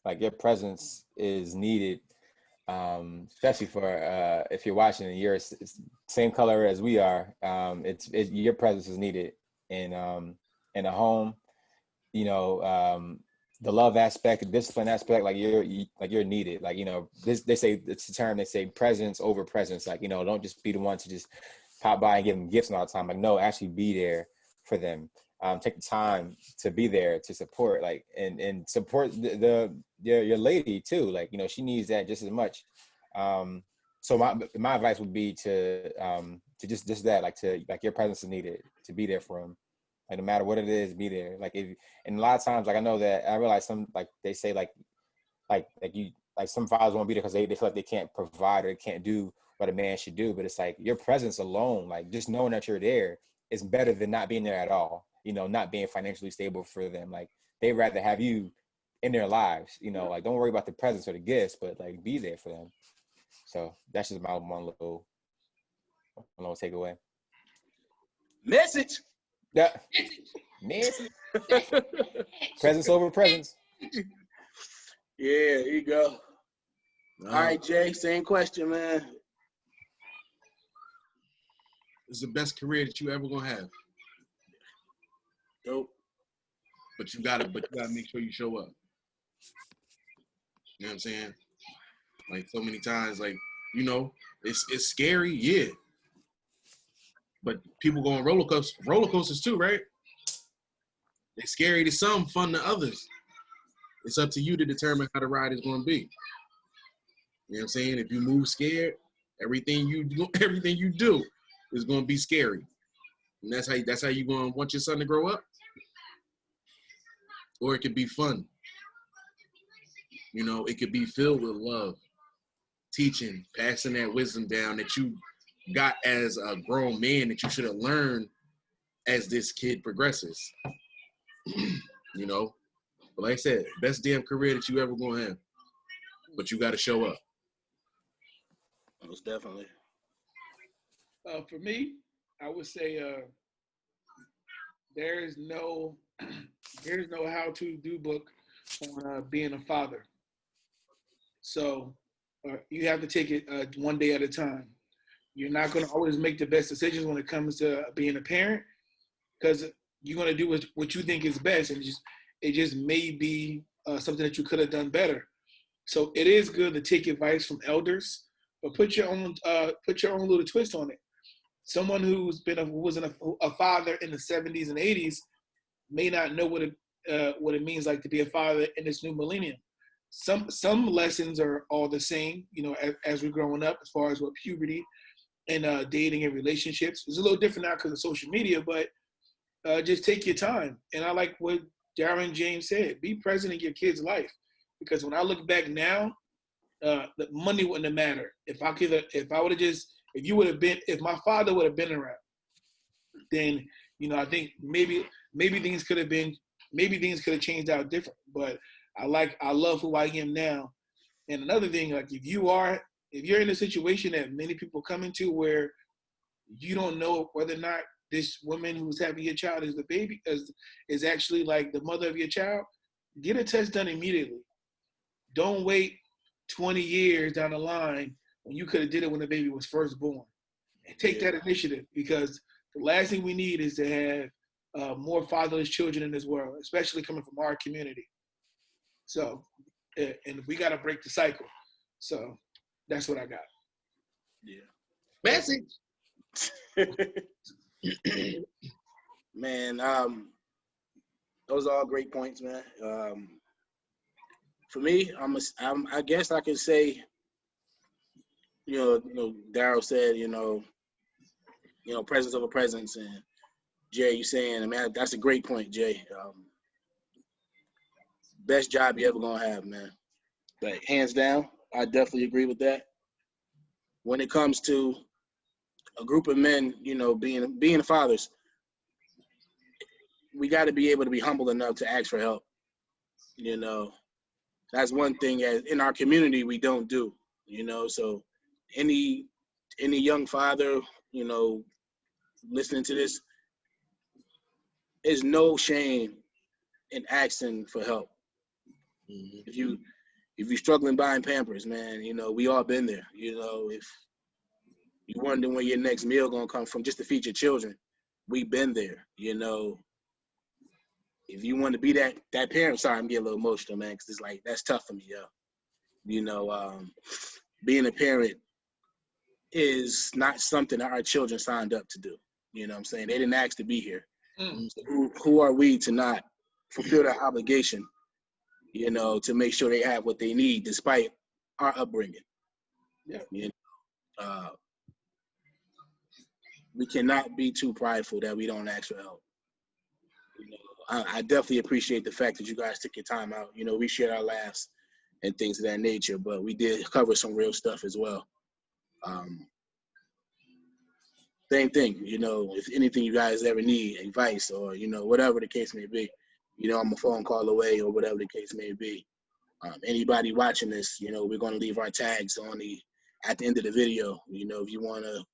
Like, your presence is needed, especially for if you're watching and you're same color as we are. Your presence is needed in a home. The love aspect, the discipline aspect, like you're needed. Like, they say, it's a term, they say presence over presence. Like, don't just be the one to just pop by and give them gifts all the time. Like, no, actually be there for them. take the time to be there to support, like, and support your lady too. Like, you know, she needs that just as much. So my advice would be to just that, like, your presence is needed to be there for him. Like, no matter what it is, be there. Like, and a lot of times, like, I know that I realize some, like, they say like some fathers won't be there because they feel like they can't provide or they can't do what a man should do. But it's like your presence alone, like just knowing that you're there, is better than not being there at all. You know, not being financially stable for them. Like, they'd rather have you in their lives. You know, like, don't worry about the presents or the gifts, but like, be there for them. So that's just my one little takeaway. Message. Yeah. Message. Presence over presence. Yeah, here you go. All right, Jay, same question, man. It's the best career that you ever gonna have. Dope. But you gotta make sure you show up. You know what I'm saying? Like, so many times, like, you know, it's scary, yeah. But people go on roller coasters too, right? It's scary to some, fun to others. It's up to you to determine how the ride is going to be. You know what I'm saying? If you move scared, everything you do is going to be scary. And that's how you going to want your son to grow up. Or it could be fun. You know, it could be filled with love, teaching, passing that wisdom down that you got as a grown man that you should have learned as this kid progresses. You know, but like I said, best damn career that you ever gonna have. But you got to show up. Most definitely. For me, I would say there's no how-to do book on being a father. So you have to take it one day at a time. You're not going to always make the best decisions when it comes to being a parent, because you're going to do what you think is best, and it just may be something that you could have done better. So it is good to take advice from elders, but put your own little twist on it. Someone who was a father in the 70s and 80s may not know what it means like to be a father in this new millennium. Some lessons are all the same, you know, as we're growing up, as far as what puberty and dating and relationships. It's a little different now because of social media, but just take your time. And I like what Darryl and James said: be present in your kid's life. Because when I look back now, the money wouldn't have mattered. If my father would have been around, then, you know, I think maybe things could have changed out different. But I love who I am now. And another thing, like, if you're in a situation that many people come into where you don't know whether or not this woman who's having your child is actually like the mother of your child, get a test done immediately. Don't wait 20 years down the line when you could have did it when the baby was first born. And take that initiative, because the last thing we need is to have more fatherless children in this world, especially coming from our community. So, and we got to break the cycle. So that's what I got. Yeah. Message. Man, those are all great points, man. For me, I guess I could say, you know, Darryl said, you know, presence over presence, and Jay, you saying, man, that's a great point, Jay. Best job you ever gonna have, man. But hands down, I definitely agree with that. When it comes to a group of men, you know, being fathers, we got to be able to be humble enough to ask for help. You know, that's one thing as in our community we don't do. You know, so any young father, you know, listening to this, is no shame in asking for help. Mm-hmm. If you're struggling buying Pampers, man, you know, we all been there. You know, if you wondering where your next meal gonna come from just to feed your children, we been there. You know, if you want to be that parent, sorry, I'm getting a little emotional, man, because it's like, that's tough for me, yo. You know, being a parent is not something that our children signed up to do. You know what I'm saying? They didn't ask to be here. So who are we to not fulfill that obligation, you know, to make sure they have what they need despite our upbringing? Yeah. You know, we cannot be too prideful that we don't ask for help. You know, I definitely appreciate the fact that you guys took your time out. You know, we shared our laughs and things of that nature, but we did cover some real stuff as well. Same thing, you know, if anything you guys ever need, advice or, you know, whatever the case may be, you know, I'm a phone call away or whatever the case may be. Anybody watching this, you know, we're going to leave our tags at the end of the video. You know, if you want to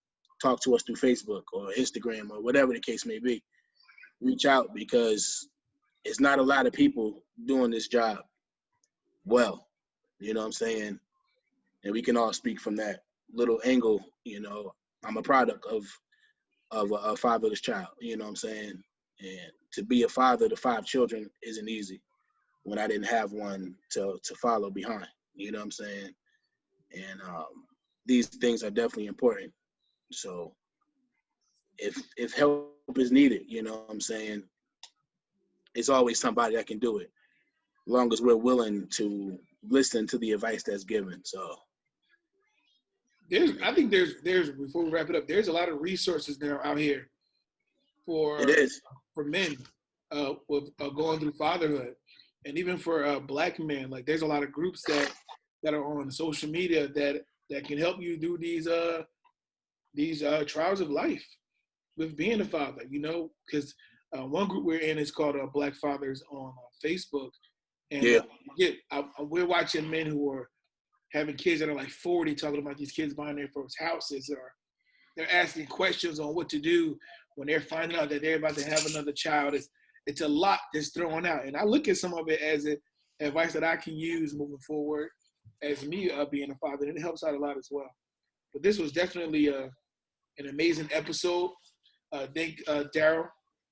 talk to us through Facebook or Instagram or whatever the case may be, reach out, because it's not a lot of people doing this job well, you know what I'm saying? And we can all speak from that little angle. You know, I'm a product of a fatherless child, you know what I'm saying? And to be a father to 5 children isn't easy when I didn't have one to follow behind, you know what I'm saying? And these things are definitely important. So if help is needed, you know what I'm saying, it's always somebody that can do it, as long as we're willing to listen to the advice that's given. So I think there's before we wrap it up, there's a lot of resources now out here for men with going through fatherhood, and even for Black men. Like, there's a lot of groups that are on social media that can help you do these trials of life with being a father. You know, because one group we're in is called Black Fathers on Facebook, and we're watching men who are having kids that are like 40, talking about these kids buying their first houses, or they're asking questions on what to do when they're finding out that they're about to have another child. It's a lot that's thrown out. And I look at some of it as advice that I can use moving forward as me being a father, and it helps out a lot as well. But this was definitely an amazing episode. Thank Darryl.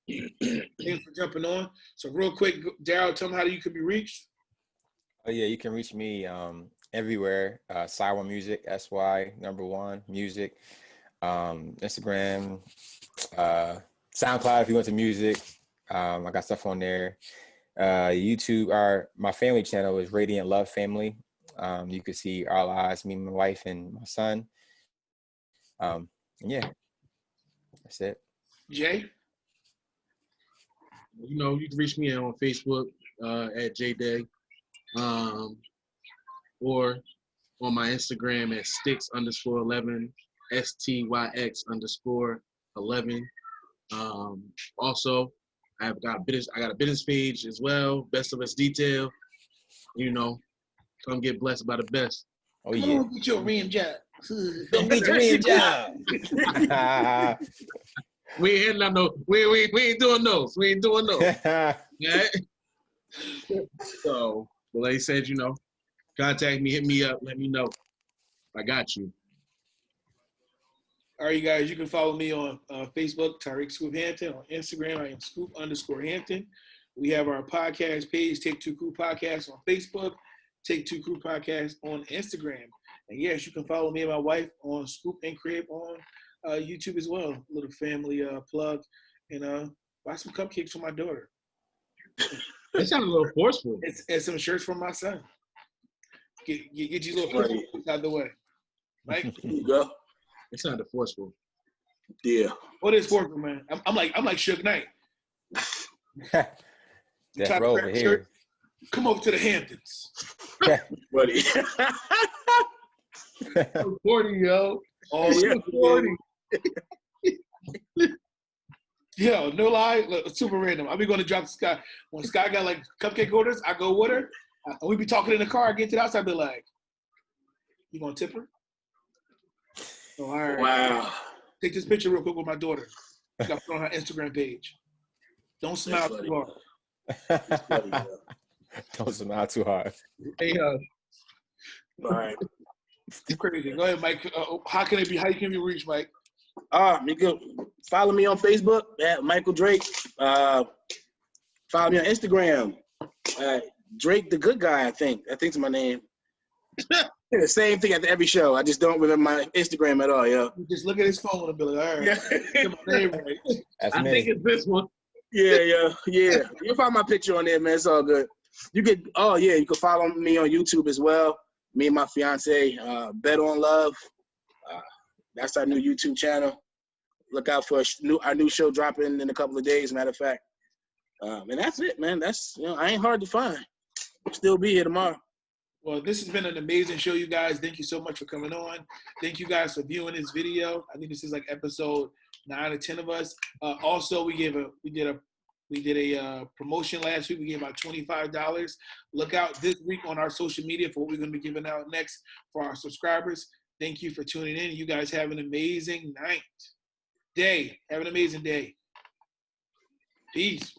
Thanks for jumping on. So real quick, Darryl, tell them how you can be reached. Oh yeah, you can reach me everywhere. Sy1 Music, SY1 Music, Instagram, SoundCloud if you want to music. I got stuff on there. YouTube, my family channel is Radiant Love Family. You can see our lives, me, my wife, and my son. Yeah, that's it. Jay? You know, you can reach me on Facebook at JDay, or on my Instagram at Styx_11, STYX_11. Also, I got a business page as well, Best of Us Detail. You know, come get blessed by the best. Oh yeah. Come get your rim job. Come get your rim job. We ain't doing those. We ain't doing those. Right? So, well, they said, you know, contact me, hit me up, let me know. I got you. All right, you guys, you can follow me on Facebook, Tyrek Scoop Hampton. On Instagram, I am Scoop_Hampton. We have our podcast page, Take Two Crew Podcast, on Facebook, Take Two Crew Podcast on Instagram. And yes, you can follow me and my wife on Scoop and Crib on YouTube as well. A little family plug. And buy some cupcakes for my daughter. That sounded a little forceful. And some shirts for my son. Get you little cupcakes out of the way. Right? There you go. It sounded forceful. Yeah. What is forceful, man? I'm like Suge Knight. That's roll over here. Come over to the Hamptons. Buddy. 40, yo. Oh, yeah. 40. Yo, no lie, look, super random. I'll be going to drop Sky. When Sky got like cupcake orders, I go with her. We be talking in the car. I get to the outside, I be like, "You gonna tip her?" Oh, all right. Wow. Take this picture real quick with my daughter. She got put on her Instagram page. Don't smile too hard. Don't smile too hard. Hey, All right. It's crazy. Go ahead, Mike. How can you be reached, Mike? You can follow me on Facebook at Michael Drake. Follow me on Instagram. Drake the Good Guy, I think. I think's my name. The same thing at every show. I just don't remember my Instagram at all, yo. You just look at his phone and be like, all right, get my name right. That's I me. think it's this one. Yeah. You'll find my picture on there, man. It's all good. You could follow me on YouTube as well. Me and my fiance, Bet on Love. That's our new YouTube channel. Look out for our new show dropping in a couple of days, matter of fact. And that's it, man. I ain't hard to find. I'll still be here tomorrow. Well, this has been an amazing show, you guys. Thank you so much for coming on. Thank you guys for viewing this video. I think this is like episode 9 or 10 of us. Also, we did a promotion last week. We gave out $25. Look out this week on our social media for what we're going to be giving out next for our subscribers. Thank you for tuning in. You guys have an amazing day. Have an amazing day. Peace.